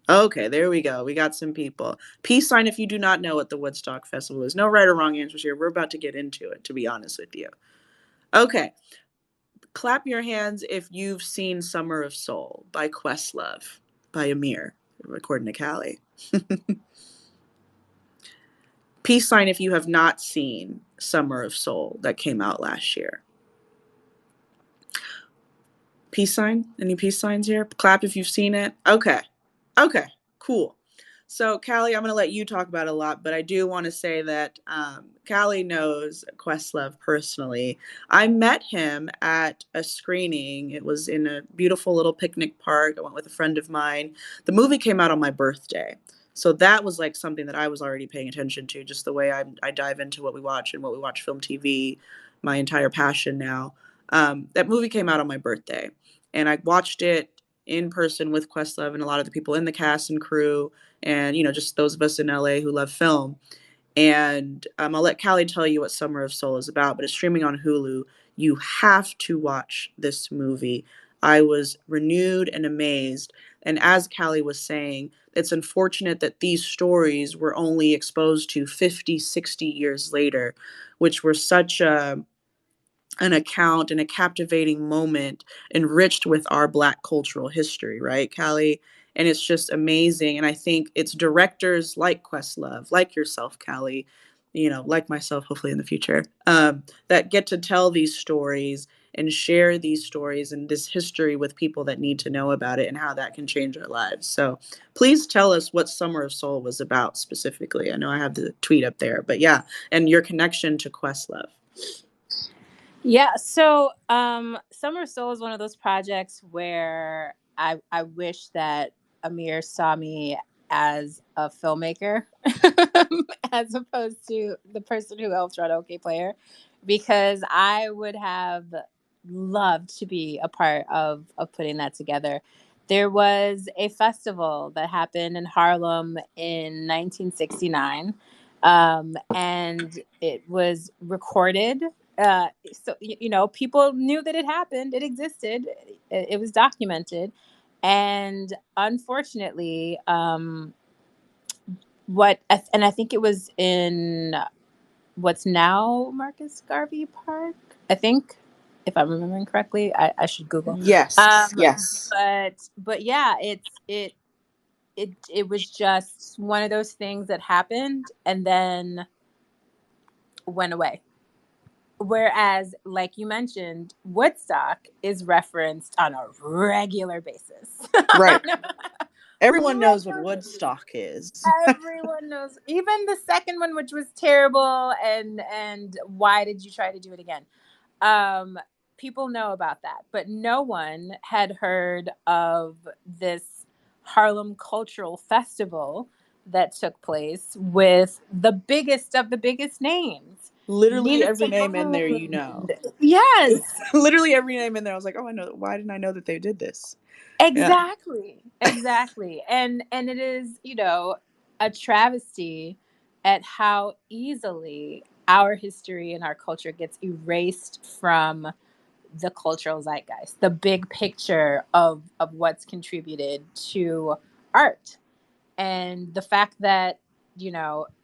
Okay, there we go. We got some people. Peace sign if you do not know what the Woodstock Festival is. No right or wrong answers here. We're about to get into it, to be honest with you. Okay, clap your hands if you've seen Summer of Soul by Questlove, by Amir, according to Callie. Peace sign if you have not seen Summer of Soul that came out last year. Peace sign? Any peace signs here? Clap if you've seen it. Okay. Okay. Cool. So, Callie, I'm going to let you talk about it a lot, but I do want to say that Callie knows Questlove personally. I met him at a screening. It was in a beautiful little picnic park. I went with a friend of mine. The movie came out on my birthday. So that was like something that I was already paying attention to, just the way I dive into what we watch and what we watch film TV, my entire passion now. That movie came out on my birthday, and I watched it in person with Questlove and a lot of the people in the cast and crew, and just those of us in LA who love film. And I'll let Callie tell you what Summer of Soul is about, but it's streaming on Hulu. You have to watch this movie. I was renewed and amazed. And as Callie was saying, it's unfortunate that these stories were only exposed to 50, 60 years later, which were such an account and a captivating moment enriched with our Black cultural history, right, Callie? And it's just amazing. And I think it's directors like Questlove, like yourself, Callie, like myself, hopefully in the future, that get to tell these stories and share these stories and this history with people that need to know about it and how that can change our lives. So please tell us what Summer of Soul was about specifically. I know I have the tweet up there, but yeah, and your connection to Questlove. Yeah, so Summer of Soul is one of those projects where I wish that Amir saw me as a filmmaker as opposed to the person who helped run OK Player, because I would have loved to be a part of putting that together. There was a festival that happened in Harlem in 1969, and it was recorded. So people knew that it happened, it existed, it was documented. And unfortunately, I think it was in what's now Marcus Garvey Park, I think, if I'm remembering correctly. I should Google. Yes, yes. But yeah, it was just one of those things that happened and then went away. Whereas, like you mentioned, Woodstock is referenced on a regular basis. Right. Everyone knows what Regular basis. Woodstock is. Everyone knows. Even the second one, which was terrible, and why did you try to do it again? Um, People know about that, but no one had heard of this Harlem Cultural Festival that took place with the biggest of the biggest names. Literally Nina every name in there, Simone. Yes, Literally every name in there. I was like, oh, I know. Why didn't I know that they did this? Yeah. exactly. And it is, a travesty at how easily our history and our culture gets erased from the cultural zeitgeist, the big picture of what's contributed to art. And the fact that,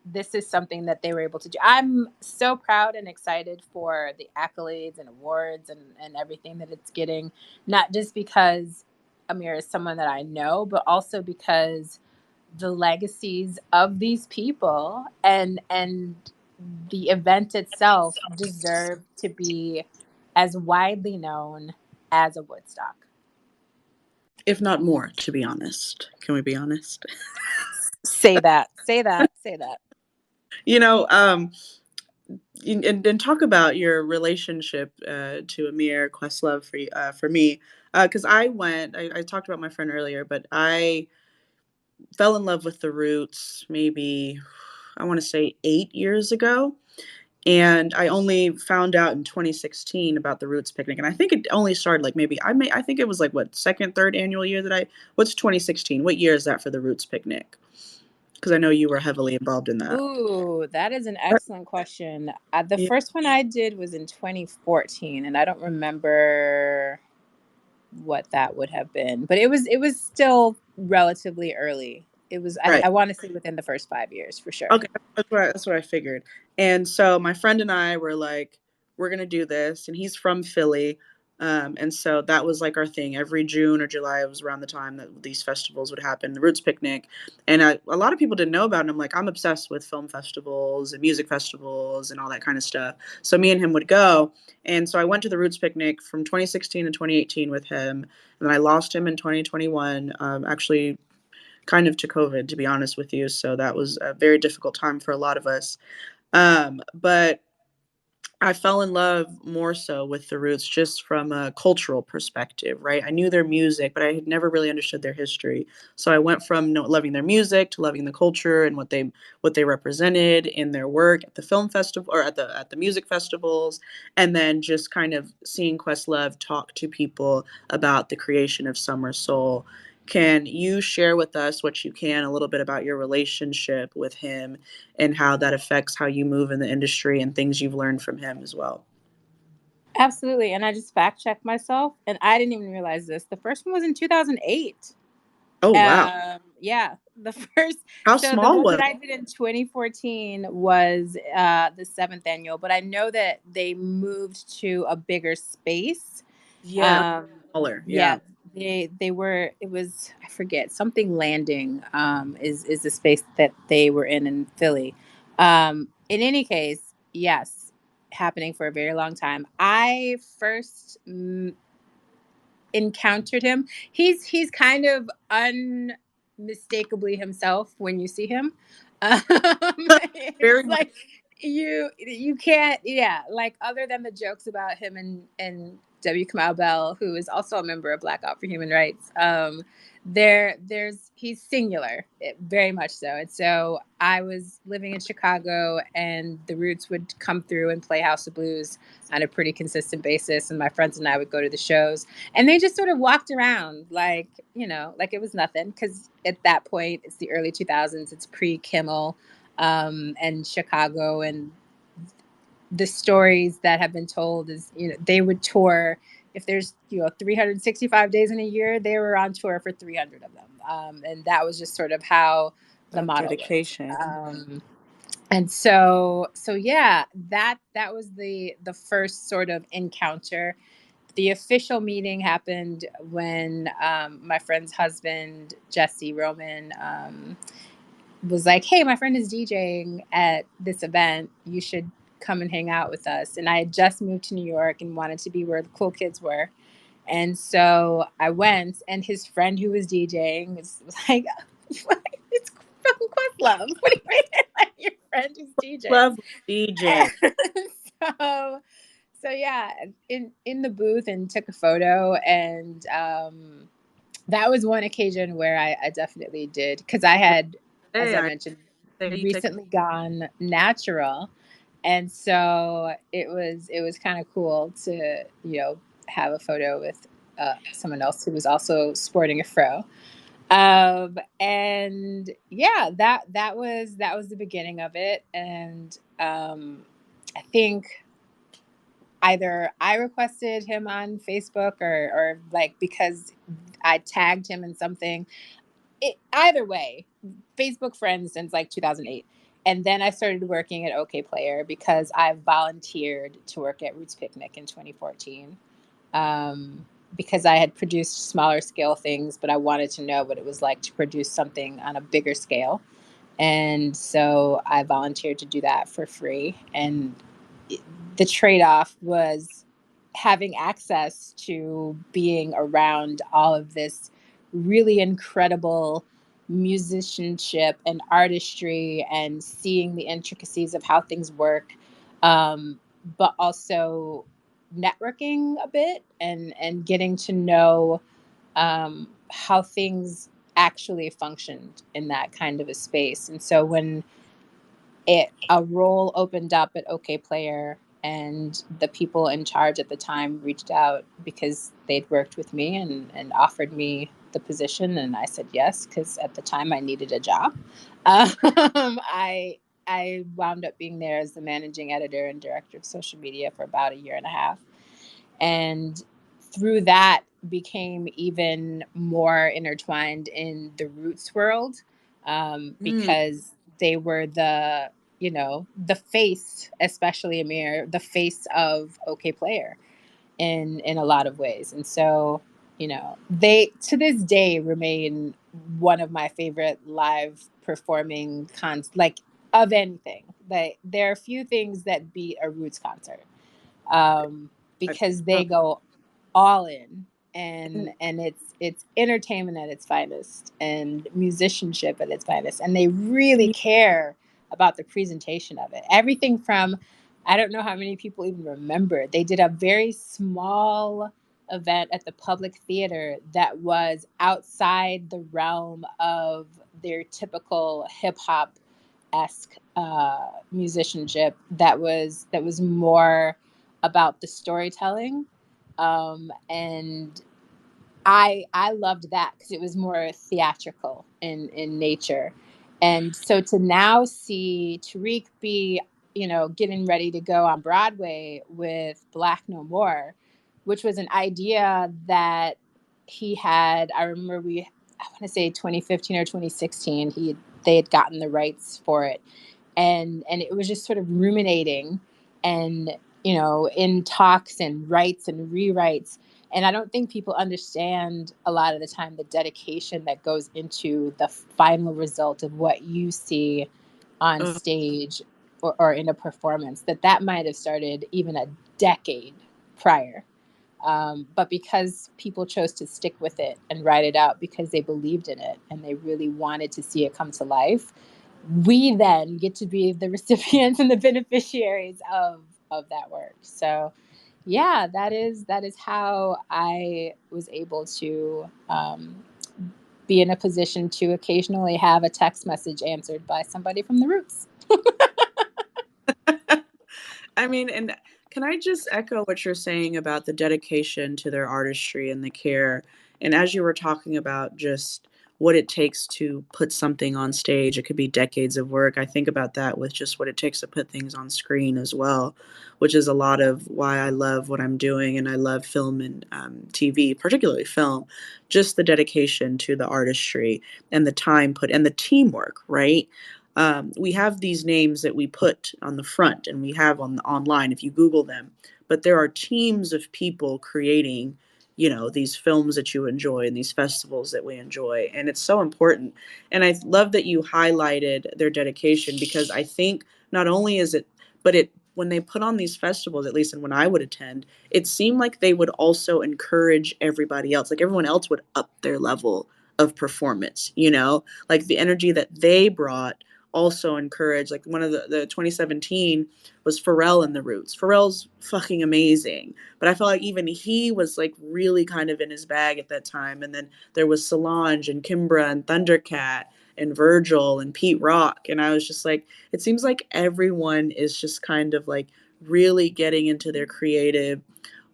this is something that they were able to do. I'm so proud and excited for the accolades and awards and everything that it's getting, not just because Amir is someone that I know, but also because the legacies of these people and the event itself deserve to be as widely known as a Woodstock. If not more, to be honest. Can we be honest? Say that. You know, and talk about your relationship to Amir Questlove for me, because I talked about my friend earlier, but I fell in love with the Roots maybe, I want to say 8 years ago. And I only found out in 2016 about the Roots picnic, and I think it only started like maybe I think it was like what, second, third annual year that what's 2016? What year is that for the Roots picnic? Because I know you were heavily involved in that. Ooh, that is an excellent question. The Yeah. first one I did was in 2014, and I don't remember what that would have been, but it was still relatively early. It was, Right. I want to say within the first 5 years for sure. Okay, that's what I figured. And so my friend and I were like, we're gonna do this, and he's from Philly, and so that was like our thing. Every June or July, it was around the time that these festivals would happen, the Roots Picnic, and a lot of people didn't know about it. And I'm like, I'm obsessed with film festivals and music festivals and all that kind of stuff. So me and him would go, and so I went to the Roots Picnic from 2016 to 2018 with him, and then I lost him in 2021. Actually kind of to COVID, to be honest with you. So that was a very difficult time for a lot of us. But I fell in love more so with the Roots just from a cultural perspective, right? I knew their music, but I had never really understood their history. So I went from loving their music to loving the culture and what they represented in their work at the film festival or at the music festivals, and then just kind of seeing Questlove talk to people about the creation of Summer Soul. Can you share with us what you can a little bit about your relationship with him and how that affects how you move in the industry and things you've learned from him as well? Absolutely. And I just fact checked myself, and I didn't even realize this. The first one was in 2008. Oh, wow. Yeah, the first. How So the small one was that I did in 2014 was the seventh annual, but I know that they moved to a bigger space. Yeah, Um, smaller, yeah. yeah, they were. It was, I forget, something landing. Is the space that they were in Philly. In any case, yes, happening for a very long time. I first encountered him. He's kind of unmistakably himself when you see him. It's Very much. like you can't, yeah, like other than the jokes about him and W. Kamau Bell, who is also a member of Black Out for Human Rights. There's he's singular, very much so. And so I was living in Chicago, and the Roots would come through and play House of Blues on a pretty consistent basis, and my friends and I would go to the shows, and they just sort of walked around like, like it was nothing, because at that point it's the early 2000s, it's pre-Kimmel, and Chicago, and the stories that have been told is, they would tour. If there's 365 days in a year, they were on tour for 300 of them, and that was just sort of how the That model worked. dedication. And so yeah, that was the first sort of encounter. The official meeting happened when my friend's husband, Jesse Roman, was like, "Hey, my friend is DJing at this event. You should come and hang out with us." And I had just moved to New York and wanted to be where the cool kids were. And so I went, and his friend who was DJing was like, "It's fucking Questlove. What do you mean? Like, your friend is DJing?" Love DJ. so so yeah, in the booth, and took a photo, and that was one occasion where I definitely did, because I had, as Hey, I I mentioned, say you take recently gone natural, and so it was kind of cool to have a photo with someone else who was also sporting a fro. And yeah, that was the beginning of it. And I think either I requested him on Facebook, or like, because I tagged him in something. Either way, Facebook friends since like 2008. And then I started working at OK Player because I volunteered to work at Roots Picnic in 2014. Because I had produced smaller scale things, but I wanted to know what it was like to produce something on a bigger scale. And so I volunteered to do that for free. And the trade off was having access to being around all of this really incredible musicianship and artistry, and seeing the intricacies of how things work, but also networking a bit, and getting to know how things actually functioned in that kind of a space. And so when a role opened up at OK Player, and the people in charge at the time reached out because they'd worked with me, and offered me the position, and I said yes, because at the time I needed a job. I wound up being there as the managing editor and director of social media for about a year and a half. And through that became even more intertwined in the Roots world, Mm, because they were the, the face, especially Amir, the face of OK Player in a lot of ways. And so, they to this day remain one of my favorite live performing like of anything. Like there are few things that beat a Roots concert, I- because uh, they go all in, and and it's entertainment at its finest and musicianship at its finest, and they really care about the presentation of it. Everything from, I don't know how many people even remember, they did a very small event at the Public Theater that was outside the realm of their typical hip hop esque musicianship, that was more about the storytelling, and I loved that because it was more theatrical in nature. And so to now see Tariq be, getting ready to go on Broadway with Black No More, which was an idea that he had. I remember I want to say 2015 or 2016, they had gotten the rights for it, and it was just sort of ruminating, and in talks and writes and rewrites. And I don't think people understand a lot of the time the dedication that goes into the final result of what you see on uh, stage, or in a performance, that might have started even a decade prior. But because people chose to stick with it and write it out because they believed in it and they really wanted to see it come to life, we then get to be the recipients and the beneficiaries of that work. So yeah, that is how I was able to, be in a position to occasionally have a text message answered by somebody from the Roots. I mean, and can I just echo what you're saying about the dedication to their artistry and the care? And as you were talking about just what it takes to put something on stage, it could be decades of work. I think about that with just what it takes to put things on screen as well, which is a lot of why I love what I'm doing. And I love film and TV, particularly film, just the dedication to the artistry and the time put and the teamwork, right? We have these names that we put on the front and we have on the online if you Google them, but there are teams of people creating, these films that you enjoy and these festivals that we enjoy, and it's so important. And I love that you highlighted their dedication because I think not only is it, but it when they put on these festivals, at least and when I would attend, it seemed like they would also encourage everybody else, like everyone else would up their level of performance, like the energy that they brought also encouraged. Like one of the 2017 was Pharrell and the Roots. Pharrell's fucking amazing, but I felt like even he was like really kind of in his bag at that time. And then there was Solange and Kimbra and Thundercat and Virgil and Pete Rock, and I was just like, it seems like everyone is just kind of like really getting into their creative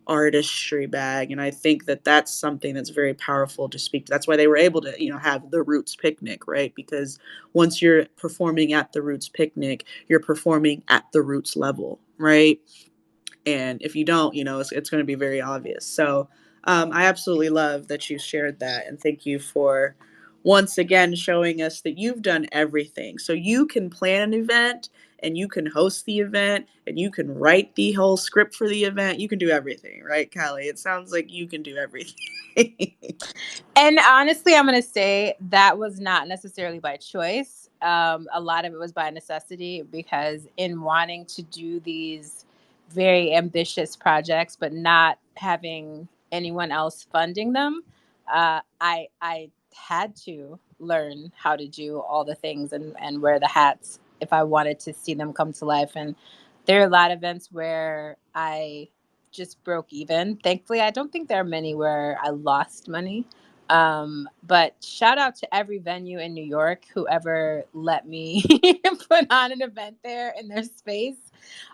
artistry bag, and I think that that's something that's very powerful to speak to. That's why they were able to have the Roots picnic, right? Because once you're performing at the Roots picnic, you're performing at the Roots level, right? And if you don't, it's going to be very obvious. So I absolutely love that you shared that, and thank you for once again showing us that you've done everything. So you can plan an event, and you can host the event, and you can write the whole script for the event. You can do everything, right, Callie? It sounds like you can do everything. And honestly, I'm going to say that was not necessarily by choice. A lot of it was by necessity, because in wanting to do these very ambitious projects, but not having anyone else funding them, I had to learn how to do all the things, and wear the hats if I wanted to see them come to life. And there are a lot of events where I just broke even. Thankfully, I don't think there are many where I lost money. But shout out to every venue in New York, whoever let me put on an event there in their space.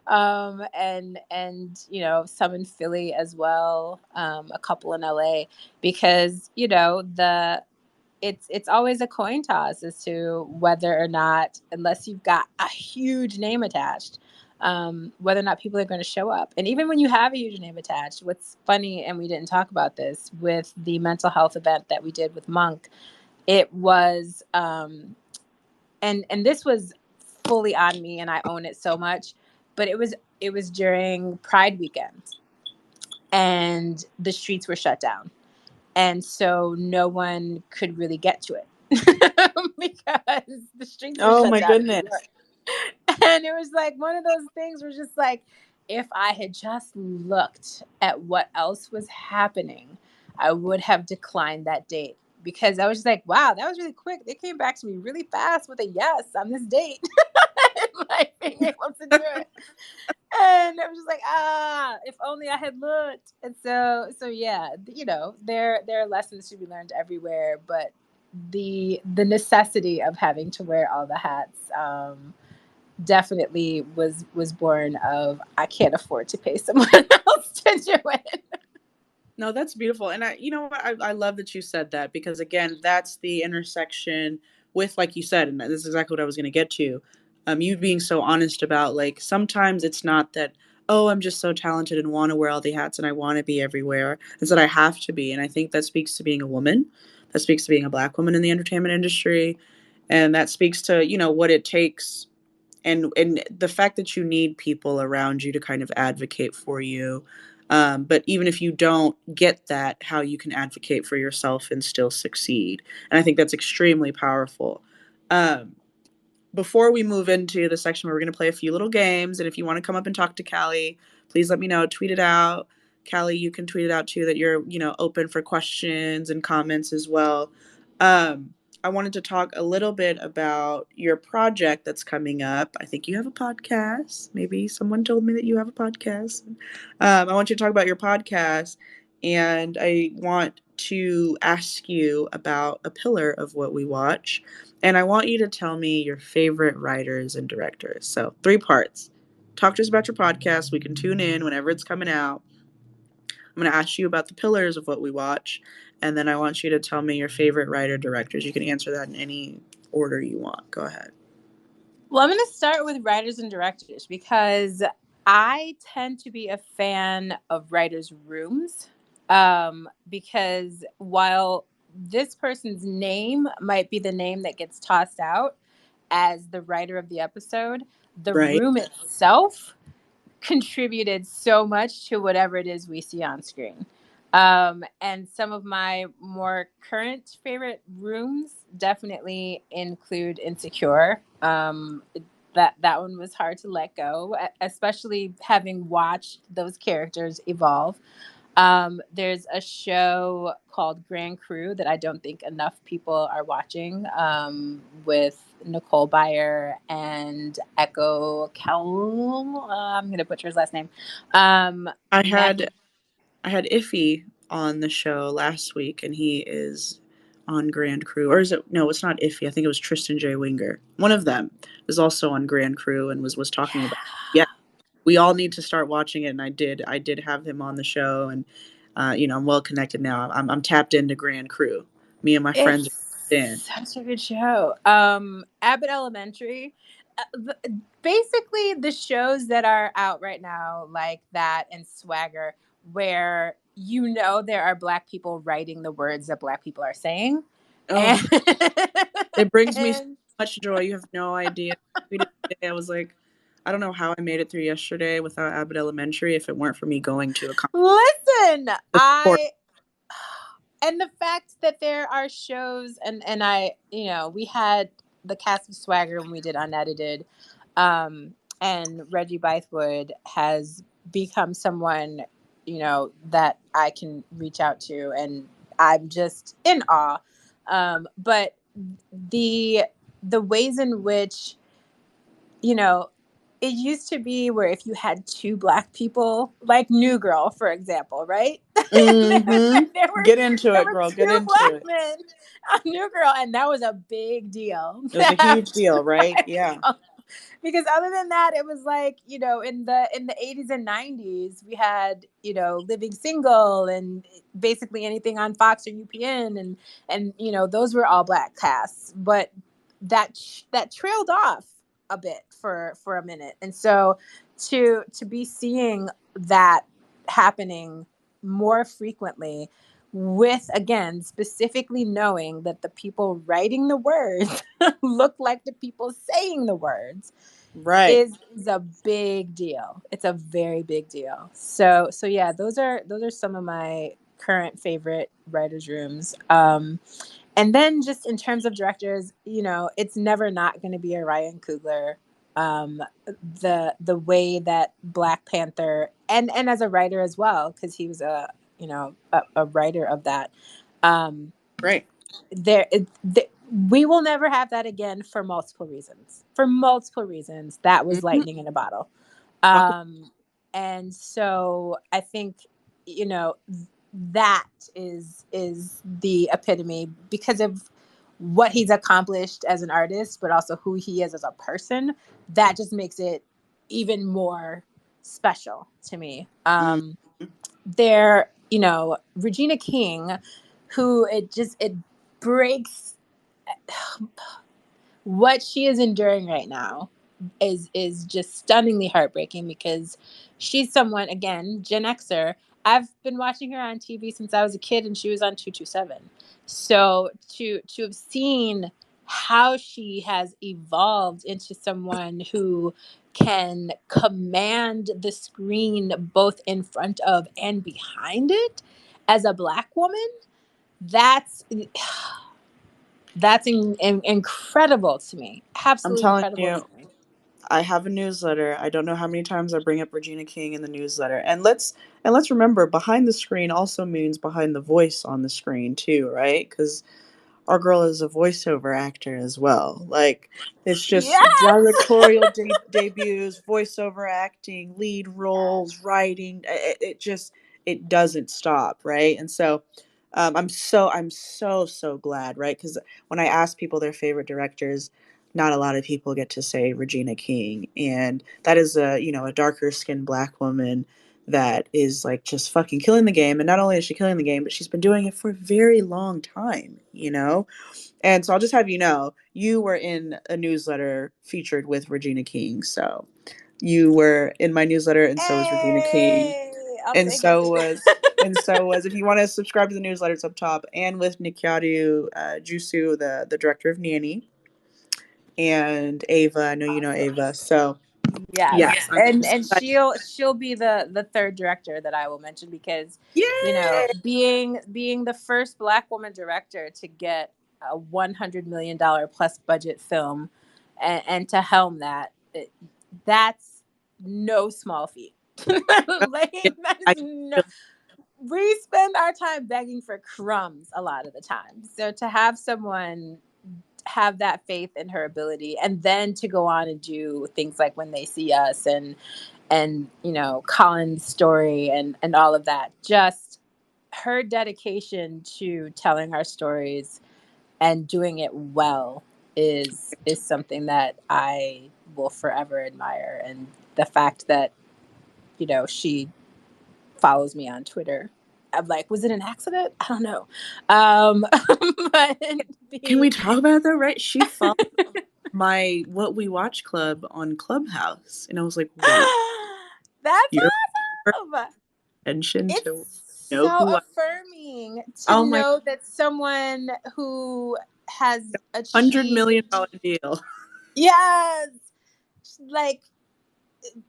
And some in Philly as well, a couple in LA, because it's always a coin toss as to whether or not, unless you've got a huge name attached, whether or not people are going to show up. And even when you have a username attached, what's funny, and we didn't talk about this with the mental health event that we did with Monk, it was, and this was fully on me, and I own it so much, but it was during Pride weekend, and the streets were shut down, and so no one could really get to it because the streets were Oh shut my down in New goodness. York. And it was like one of those things where just like, if I had just looked at what else was happening, I would have declined that date, because I was just like, wow, that was really quick. They came back to me really fast with a yes on this date. And like being able to do it. And I was just like, if only I had looked. And so yeah, there are lessons to be learned everywhere, but the necessity of having to wear all the hats, definitely was born of, I can't afford to pay someone else to do it. No, that's beautiful. And you know what? I love that you said that, because again, that's the intersection with, like you said, and this is exactly what I was going to get to. You being so honest about, like, sometimes it's not that, oh, I'm just so talented and want to wear all the hats and I want to be everywhere. It's that I have to be. And I think that speaks to being a woman. That speaks to being a Black woman in the entertainment industry. And that speaks to, what it takes, and the fact that you need people around you to kind of advocate for you, but even if you don't get that, how you can advocate for yourself and still succeed. And I think that's extremely powerful. um, Before we move into the section where we're going to play a few little games, and if you want to come up and talk to Callie, please let me know. Tweet it out. Callie, you can tweet it out too, that you're, open for questions and comments as well. I wanted to talk a little bit about your project that's coming up. I think you have a podcast. Maybe someone told me that you have a podcast. I want you to talk about your podcast, and I want to ask you about a pillar of what we watch. And I want you to tell me your favorite writers and directors. So, 3 parts. Talk to us about your podcast. We can tune in whenever it's coming out. I'm going to ask you about the pillars of what we watch. And then I want you to tell me your favorite writer directors. You can answer that in any order you want. Go ahead. Well, I'm going to start with writers and directors, because I tend to be a fan of writers' rooms, because while this person's name might be the name that gets tossed out as the writer of the episode, the Right. room itself contributed so much to whatever it is we see on screen. And some of my more current favorite rooms definitely include Insecure. That one was hard to let go, especially having watched those characters evolve. There's a show called Grand Crew that I don't think enough people are watching, with Nicole Byer and Echo Cal. I'm going to butcher his last name. I had I had Iffy on the show last week, and he is on Grand Crew. Or is it? No, it's not Iffy. I think it was Tristan J. Winger. One of them is also on Grand Crew and was talking about. Yeah, we all need to start watching it, and I did have him on the show, and I'm well connected now. I'm tapped into Grand Crew. Me and my friends are in. It's such a good show. Abbott Elementary. Basically, the shows that are out right now, like that and Swagger, where there are Black people writing the words that Black people are saying. Oh, And, it brings me so and much joy. You have no idea. I was like, I don't know how I made it through yesterday without Abbott Elementary if it weren't for me going to a listen, support. and the fact that there are shows, and I, we had the cast of Swagger when we did Unedited, and Reggie Bythewood has become someone, that I can reach out to, and I'm just in awe. But the ways in which, you know, it used to be where if you had 2 Black people, like New Girl, for example, right? there, there were Get into there it, were girl. Get two into Black it. men on New Girl, and that was a big deal. It was a huge deal, right? Yeah. Because other than that, it was like, in the 80s and 90s, we had, Living Single and basically anything on Fox or UPN, and those were all Black casts, but that trailed off a bit for a minute. And so to be seeing that happening more frequently, with, again, specifically knowing that the people writing the words look like the people saying the words, Right. is a big deal. It's a very big deal. So yeah, those are some of my current favorite writers' rooms. And then just in terms of directors, it's never not going to be a Ryan Coogler. Um, the way that Black Panther, and as a writer as well, because he was a writer of that. Um, Right. we will never have that again for multiple reasons. That was Mm-hmm. lightning in a bottle. Aqua- And so I think, you know, that is the epitome, because of what he's accomplished as an artist, but also who he is as a person. That just makes it even more special to me. Mhm. There, Regina King, who it breaks what she is enduring right now is just stunningly heartbreaking, because she's someone, again, Gen Xer. I've been watching her on TV since I was a kid, and she was on 227. So to have seen how she has evolved into someone who can command the screen both in front of and behind it as a Black woman, that's incredible to me. I'm Absolutely telling incredible to you, me. I have a newsletter. I don't know how many times I bring up Regina King in the newsletter. And let's remember, behind the screen also means behind the voice on the screen too, right? Cuz our girl is a voiceover actor as well. Like, it's just Yes. directorial debuts, voiceover acting, lead roles, writing. It just, it doesn't stop, right? And so, I'm so glad, right? Because when I ask people their favorite directors, not a lot of people get to say Regina King, and that is a darker skinned Black woman that is like just fucking killing the game. And not only is she killing the game, but she's been doing it for a very long time. And so I'll just have you know, you were in a newsletter featured with Regina King. So you were in my newsletter, and so was Regina King. Hey, I'll And take it. so was if you want to subscribe to the newsletter, it's up top. And with Nikyadu Jusu, the director of Nanny, and Ava. I know you know Awesome. Ava. So Yes. yes, I'm just And excited. she'll be the third director that I will mention, because Yay! being the first Black woman director to get a $100 million plus budget film, and to helm that, that's no small feat. Like, Yeah, that I is no, we spend our time begging for crumbs a lot of the time. So to have someone have that faith in her ability, and then to go on and do things like When They See Us, and Colin's story, and all of that, just her dedication to telling our stories and doing it well is something that I will forever admire. And the fact that she follows me on Twitter, I'm like, was it an accident? I don't know. But Can we being talk about it though? Right? She followed my What We Watch Club on Clubhouse, and I was like, wait, that's you're awesome. attention to It's know so who I. affirming to Oh my know that someone who has $100 million achieved, deal. yes, like,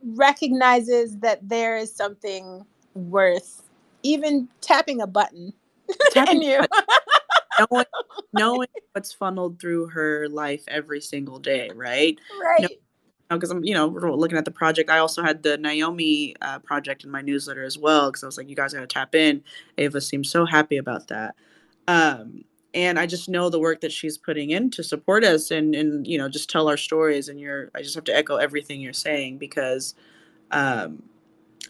recognizes that there is something worth even tapping a button Tapping in you. knowing knowing what's funneled through her life every single day, right? No, Right. because we're looking at the project. I also had the Naomi project in my newsletter as well, because I was like, you guys got to tap in. Ava seems so happy about that. Um, and I just know the work that she's putting in to support us, and just tell our stories. And I just have to echo everything you're saying, because um,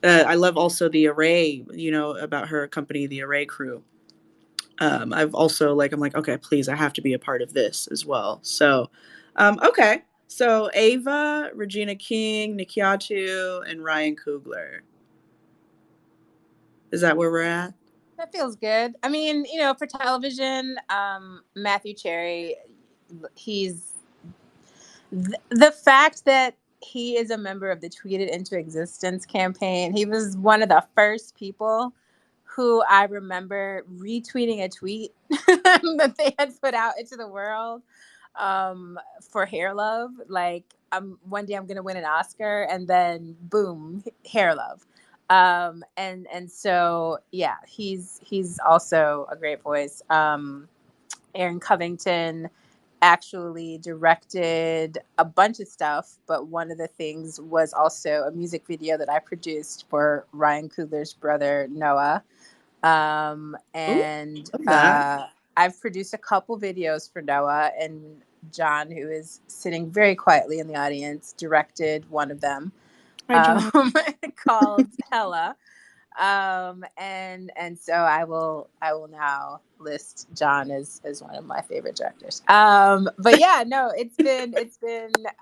I love also the Array, about her company, the Array Crew. I've also, like, I'm like, okay, please, I have to be a part of this as well. So, okay. So Ava, Regina King, Nikyatu, and Ryan Coogler. Is that where we're at? That feels good. I mean, for television, Matthew Cherry, he's the fact that he is a member of the Tweeted Into Existence campaign. He was one of the first people who I remember retweeting a tweet that they had put out into the world for Hair Love. Like, one day I'm gonna win an Oscar, and then boom, Hair Love. And so yeah, he's also a great voice. Aaron Covington actually directed a bunch of stuff, but one of the things was also a music video that I produced for Ryan Coogler's brother Noah. Ooh, And love that. I've produced a couple videos for Noah, and John, who is sitting very quietly in the audience, directed one of them, Hi, John. called Hella. And so I will now list John as one of my favorite directors. But yeah, no, it's been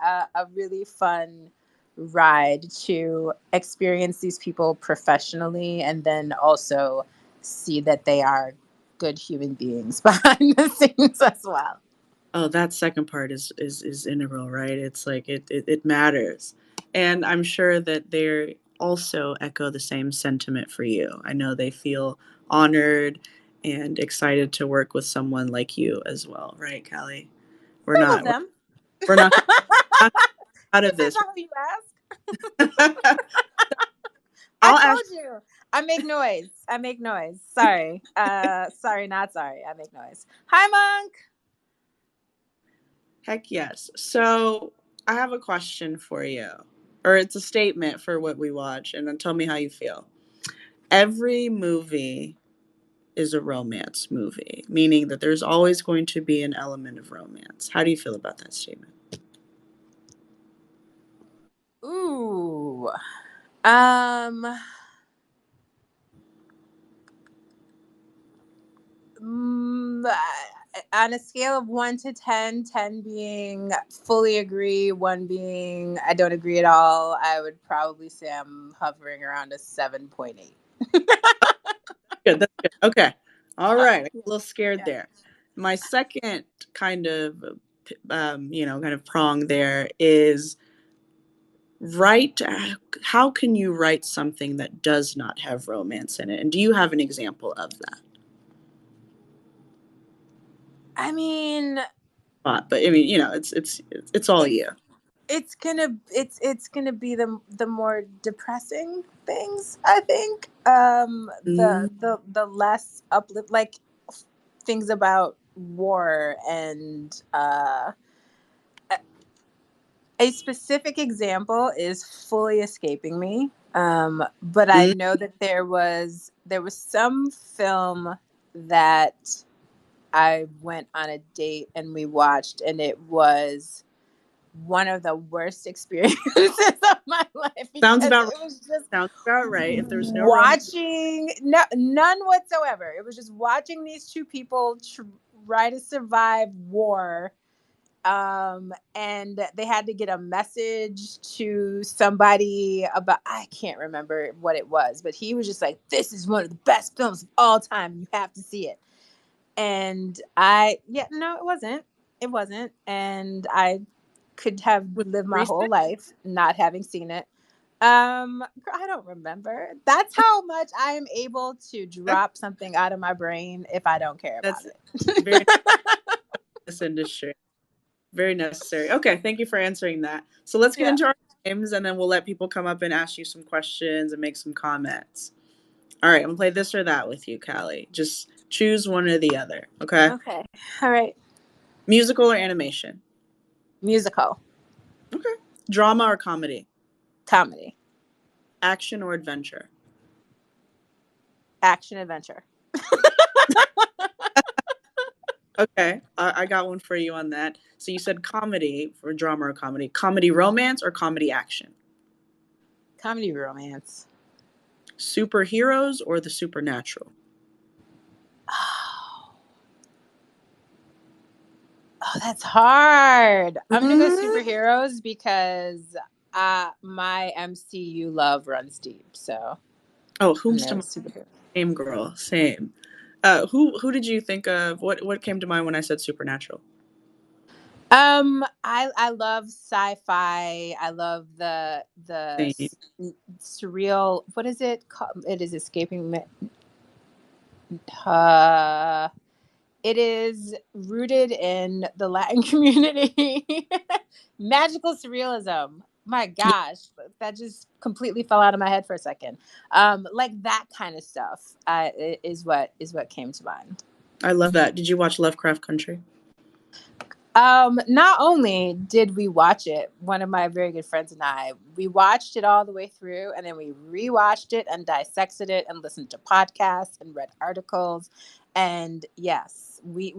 a really fun ride to experience these people professionally, and then also see that they are good human beings behind the scenes as well. Oh, that second part is integral, right? It's like it matters. And I'm sure that they also echo the same sentiment for you. I know they feel honored and excited to work with someone like you as well, right, Callie? We're Some of not them. we're not, not out of Depends this. on who you ask. I I'll ask. told you. I make noise. I make noise. Sorry. Sorry, not sorry. I make noise. Hi, Monk. Heck yes. So I have a question for you, or it's a statement for what we watch, and then tell me how you feel. Every movie is a romance movie, meaning that there's always going to be an element of romance. How do you feel about that statement? Ooh. Um mm, on a scale of 1 to 10, 10 being fully agree, 1 being I don't agree at all, I would probably say I'm hovering around a 7.8. Good. That's good. Okay. All right. I got Yeah. a little scared Yeah. there. My second kind of, kind of prong there is write. How can you write something that does not have romance in it? And do you have an example of that? I mean, But I mean, it's all it's you. it's gonna be the more depressing things, I think. Mm, The less uplift, like things about war, and a specific example is fully escaping me. But I mm, know that there was some film that I went on a date and we watched, and it was one of the worst experiences of my life, sounds because about it was just sounds about right. If there's no romance, watching, none whatsoever. It was just watching these two people try to survive war, and they had to get a message to somebody about, I can't remember what it was, but he was just like, this is one of the best films of all time, you have to see it. And no, it wasn't, and I could have was lived it my whole recent? life not having seen it. Girl, I don't remember. That's how much I am able to drop something out of my brain if I don't care about That's it. very this industry. Very necessary. Okay, thank you for answering that. So let's get Yeah. into our games, and then we'll let people come up and ask you some questions and make some comments. All right, I'm gonna play this or that with you, Callie. Just choose one or the other. Okay. Okay. All right. Musical or animation? Musical. Okay. Drama or comedy? Comedy. Action or adventure? Action adventure. Okay, I got one for you on that. So you said comedy for drama or comedy. Comedy romance or comedy action? Comedy romance. Superheroes or the supernatural? Oh, that's hard. I'm gonna go Mhm. superheroes because my MCU love runs deep. So Oh, I'm whom's gonna to go mind? superhero. Same girl, same. Who did you think of? What came to mind when I said supernatural? I love sci-fi. I love the Same. surreal. What is it called? It is escaping me. Uh, it is rooted in the Latin community. Magical surrealism. My gosh, that just completely fell out of my head for a second. Like that kind of stuff is what came to mind. I love that. Did you watch Lovecraft Country? Not only did we watch it, one of my very good friends and I, we watched it all the way through and then we rewatched it and dissected it and listened to podcasts and read articles. And yes, we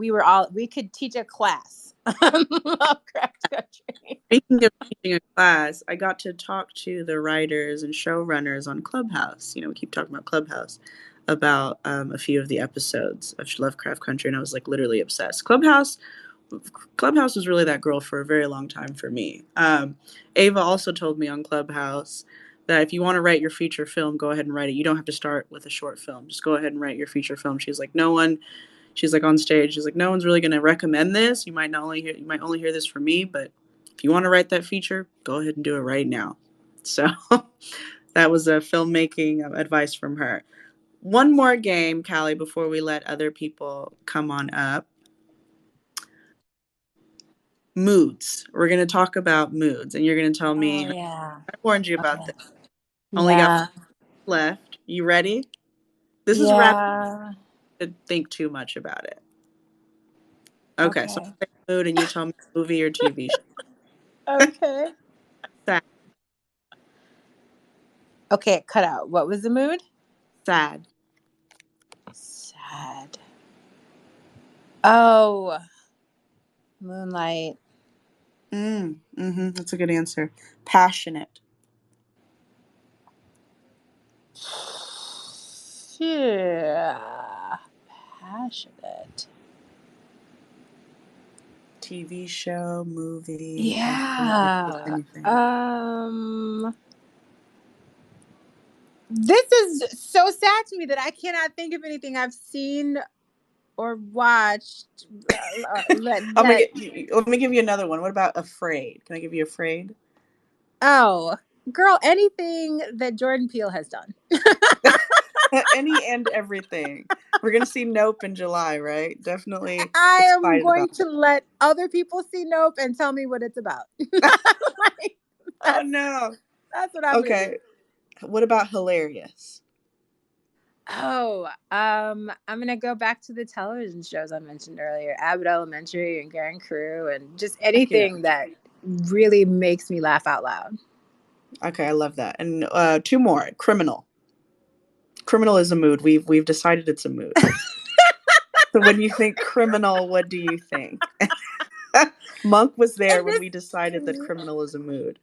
could teach a class on Lovecraft Country. Speaking of teaching a class, I got to talk to the writers and showrunners on Clubhouse. We keep talking about Clubhouse, about a few of the episodes of Lovecraft Country, and I was like literally obsessed. Clubhouse was really that girl for a very long time for me. Ava also told me on Clubhouse that if you want to write your feature film, go ahead and write it. You don't have to start with a short film. Just go ahead and write your feature film. She's like on stage. She's like, no one's really going to recommend this. You might only hear this from me, but if you want to write that feature, go ahead and do it right now. So that was a filmmaking advice from her. One more game, Callie, before we let other people come on up. Moods. We're going to talk about moods, and you're going to tell me. Oh yeah. I warned you about Okay. this. Only got Yeah. 5 left. You ready? This is rapid. Yeah. To think too much about it. Okay, so Okay. I'll say mood, and you tell me movie or TV show. Okay. Sad. Okay, it cut out. What was the mood? Sad. Sad. Oh, Moonlight. That's a good answer. Passionate. Yeah. Passionate. TV show, movie, Yeah. anything. This is so sad to me that I cannot think of anything I've seen or watched. Let me give you another one. What about Afraid? Can I give you Afraid? Oh, girl, anything that Jordan Peele has done. Any and everything. We're gonna see Nope in July, right? Definitely I am excited going about to let other people see Nope and tell me what it's about. Like, Oh no. that's what I'm Okay. reading. What about Hilarious? Oh, I'm gonna go back to the television shows I mentioned earlier, Abbott Elementary and Grand Crew, and just anything that really makes me laugh out loud. Okay, I love that. And 2 more. Criminal. Criminal is a mood. We've decided it's a mood. So when you think criminal, what do you think? Monk was there when we decided that criminal is a mood.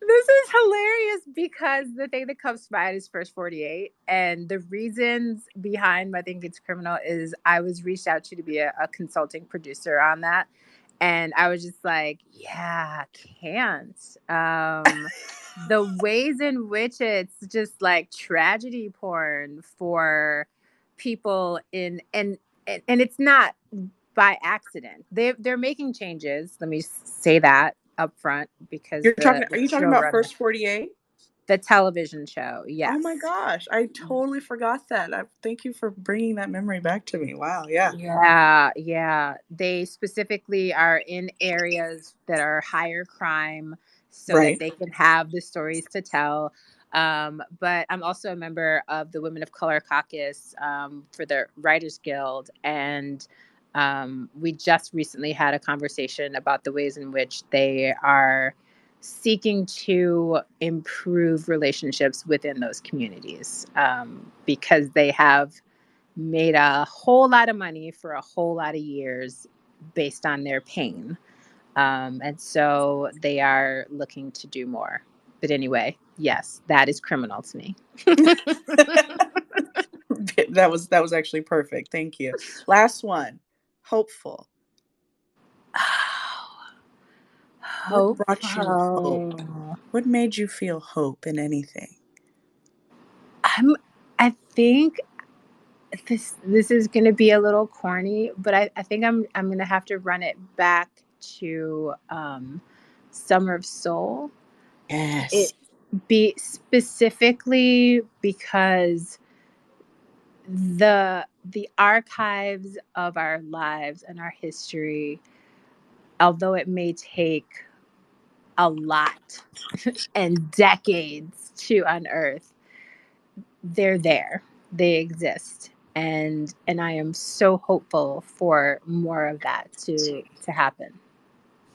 This is hilarious because the thing that comes to mind is First 48. And the reasons behind I think it's criminal is I was reached out to be a consulting producer on that. And I was just like, yeah, can't. The ways in which it's just like tragedy porn for people and it's not by accident. They're making changes. Let me say that up front because Are you talking about First 48? The television show, yes. Oh my gosh, I totally forgot that. Thank you for bringing that memory back to me. Wow, yeah. Yeah. They specifically are in areas that are higher crime so Right. that they can have the stories to tell. But I'm also a member of the Women of Color Caucus for the Writers Guild. And we just recently had a conversation about the ways in which they are seeking to improve relationships within those communities because they have made a whole lot of money for a whole lot of years based on their pain. And so they are looking to do more. But anyway, yes, that is criminal to me. That was actually perfect. Thank you. Last one. Hopeful. What brought you hope? What made you feel hope in anything? I think this is going to be a little corny, but I think I'm going to have to run it back to Summer of Soul. Yes. It be specifically because the archives of our lives and our history, although it may take a lot and decades to unearth, they're there. They exist. And I am so hopeful for more of that to happen.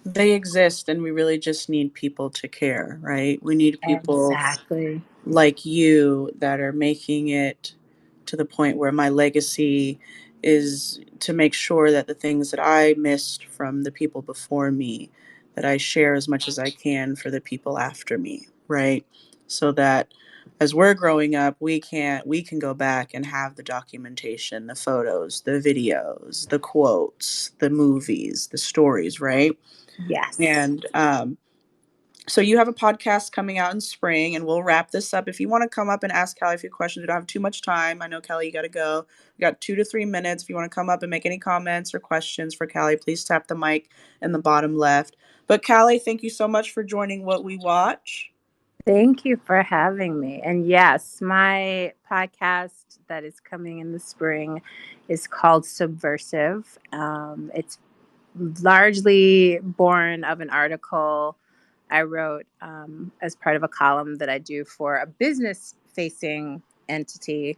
They exist, and we really just need people to care, right? We need people Exactly. like you that are making it to the point where my legacy is to make sure that the things that I missed from the people before me, that I share as much as I can for the people after me, right? So that as we're growing up, we can go back and have the documentation, the photos, the videos, the quotes, the movies, the stories, right? Yes. And so you have a podcast coming out in spring, and we'll wrap this up. If you want to come up and ask Callie a few questions, we don't have too much time. I know, Callie, you got to go. We got 2 to 3 minutes. If you want to come up and make any comments or questions for Callie, please tap the mic in the bottom left. But Callie, thank you so much for joining What We Watch. Thank you for having me. And yes, my podcast that is coming in the spring is called Subversive. It's largely born of an article I wrote as part of a column that I do for a business facing entity.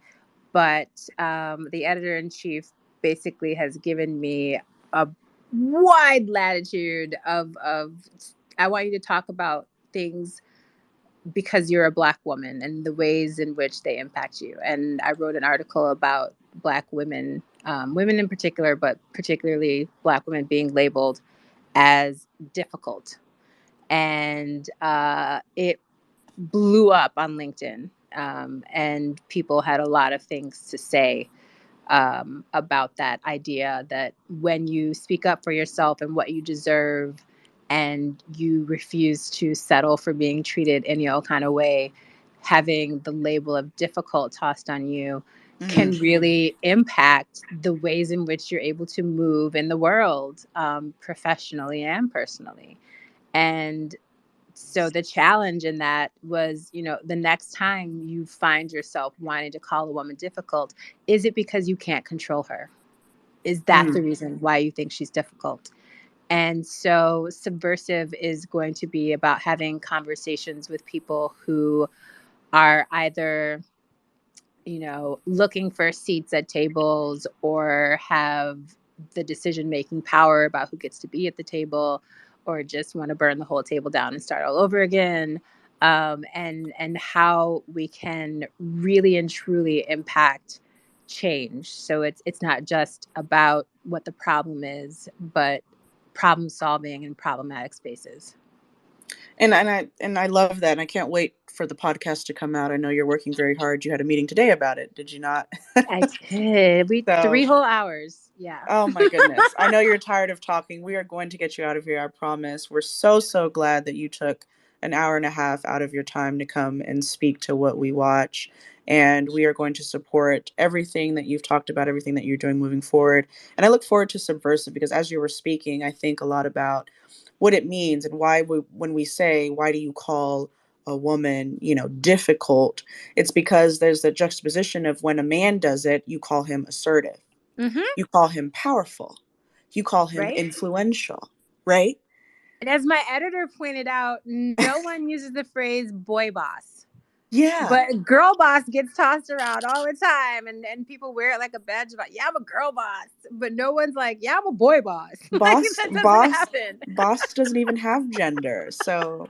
But the editor in chief basically has given me a wide latitude of I want you to talk about things because you're a Black woman and the ways in which they impact you. And I wrote an article about Black women, women in particular, but particularly Black women being labeled as difficult. And it blew up on LinkedIn. And people had a lot of things to say about that idea that when you speak up for yourself and what you deserve and you refuse to settle for being treated any old kind of way, having the label of difficult tossed on you can Mm-hmm. really impact the ways in which you're able to move in the world, professionally and personally. And so the challenge in that was, the next time you find yourself wanting to call a woman difficult, is it because you can't control her? Is that the reason why you think she's difficult? And so Subversive is going to be about having conversations with people who are either looking for seats at tables or have the decision making power about who gets to be at the table, or just want to burn the whole table down and start all over again. And how we can really and truly impact change. So it's not just about what the problem is, but problem solving in problematic spaces. And I love that, and I can't wait for the podcast to come out. I know you're working very hard. You had a meeting today about it, did you not? I did. We So 3 whole hours. Yeah. oh my goodness. I know you're tired of talking. We are going to get you out of here, I promise. We're so, so glad that you took an hour and a half out of your time to come and speak to What We Watch. And we are going to support everything that you've talked about, everything that you're doing moving forward. And I look forward to Subversive because as you were speaking, I think a lot about what it means and when we say, why do you call a woman, difficult? It's because there's the juxtaposition of when a man does it, you call him assertive. Mm-hmm. You call him powerful. You call him Right. influential, right? And as my editor pointed out, no one uses the phrase boy boss. Yeah. But girl boss gets tossed around all the time, and people wear it like a badge of, yeah, I'm a girl boss. But no one's like, yeah, I'm a boy boss. Like, Boss, that doesn't boss, happen. boss doesn't even have gender. So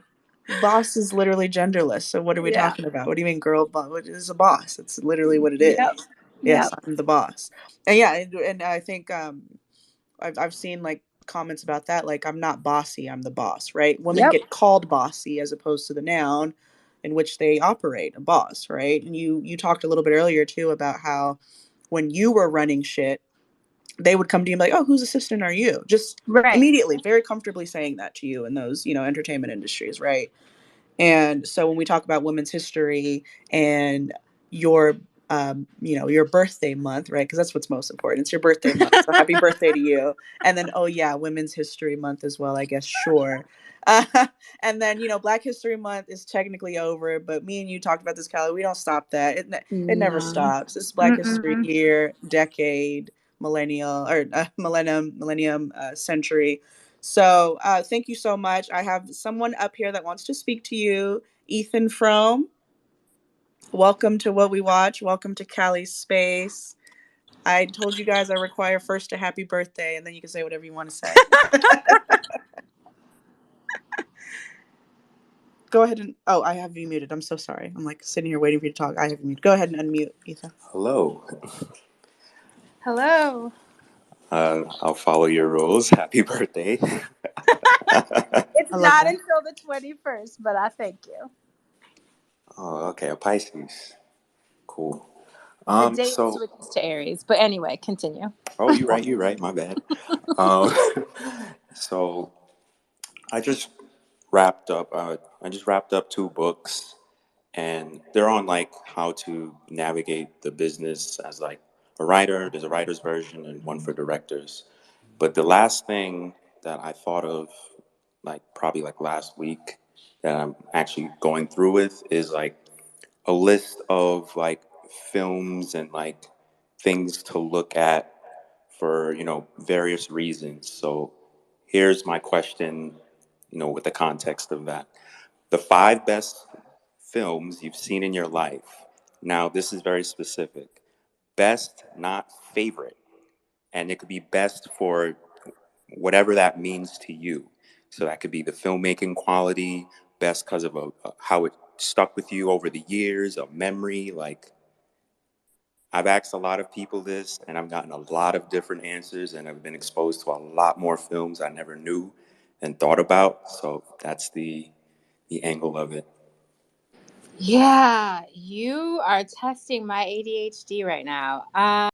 boss is literally genderless. So what are we Yeah. talking about? What do you mean girl boss? What is a boss? It's literally what it Yep. is. Yes, Yep. I'm the boss. And yeah, and I think I've seen like comments about that, like I'm not bossy, I'm the boss, right? Women Yep. get called bossy as opposed to the noun in which they operate, a boss, right? And you talked a little bit earlier too about how when you were running shit, they would come to you and be like, "Oh, whose assistant are you?" Just Right. immediately, very comfortably saying that to you in those, entertainment industries, right? And so when we talk about women's history and your your birthday month, right? Because that's what's most important. It's your birthday month. So happy birthday to you. And then, oh yeah, Women's History Month as well, I guess. Sure. Uh, and then, Black History Month is technically over, but me and you talked about this, Callie. We don't stop that. It never No. stops. It's Black History year, decade, millennial, or millennium, century. So thank you so much. I have someone up here that wants to speak to you, Ethan Frome. Welcome to What We Watch. Welcome to Callie's Space. I told you guys I require first a happy birthday, and then you can say whatever you want to say. Go ahead and... Oh, I have you muted. I'm so sorry. I'm like sitting here waiting for you to talk. I have you muted. Go ahead and unmute, Ethan. Hello. Hello. I'll follow your rules. Happy birthday. It's I love not that. until the 21st, but I thank you. Oh, okay. A Pisces. Cool. The date So, switches to Aries. But anyway, continue. oh, you're right. My bad. Um, so I just wrapped up. I just wrapped up 2 books, and they're on like how to navigate the business as like a writer. There's a writer's version and one for directors. But the last thing that I thought of, like probably like last week, that I'm actually going through with is like a list of like films and like things to look at for, various reasons. So here's my question, with the context of that. The 5 best films you've seen in your life. Now, this is very specific. Best, not favorite. And it could be best for whatever that means to you. So that could be the filmmaking quality, best because of how it stuck with you over the years, a memory. Like, I've asked a lot of people this, and I've gotten a lot of different answers, and I've been exposed to a lot more films I never knew and thought about. So that's the angle of it. Yeah, you are testing my ADHD right now.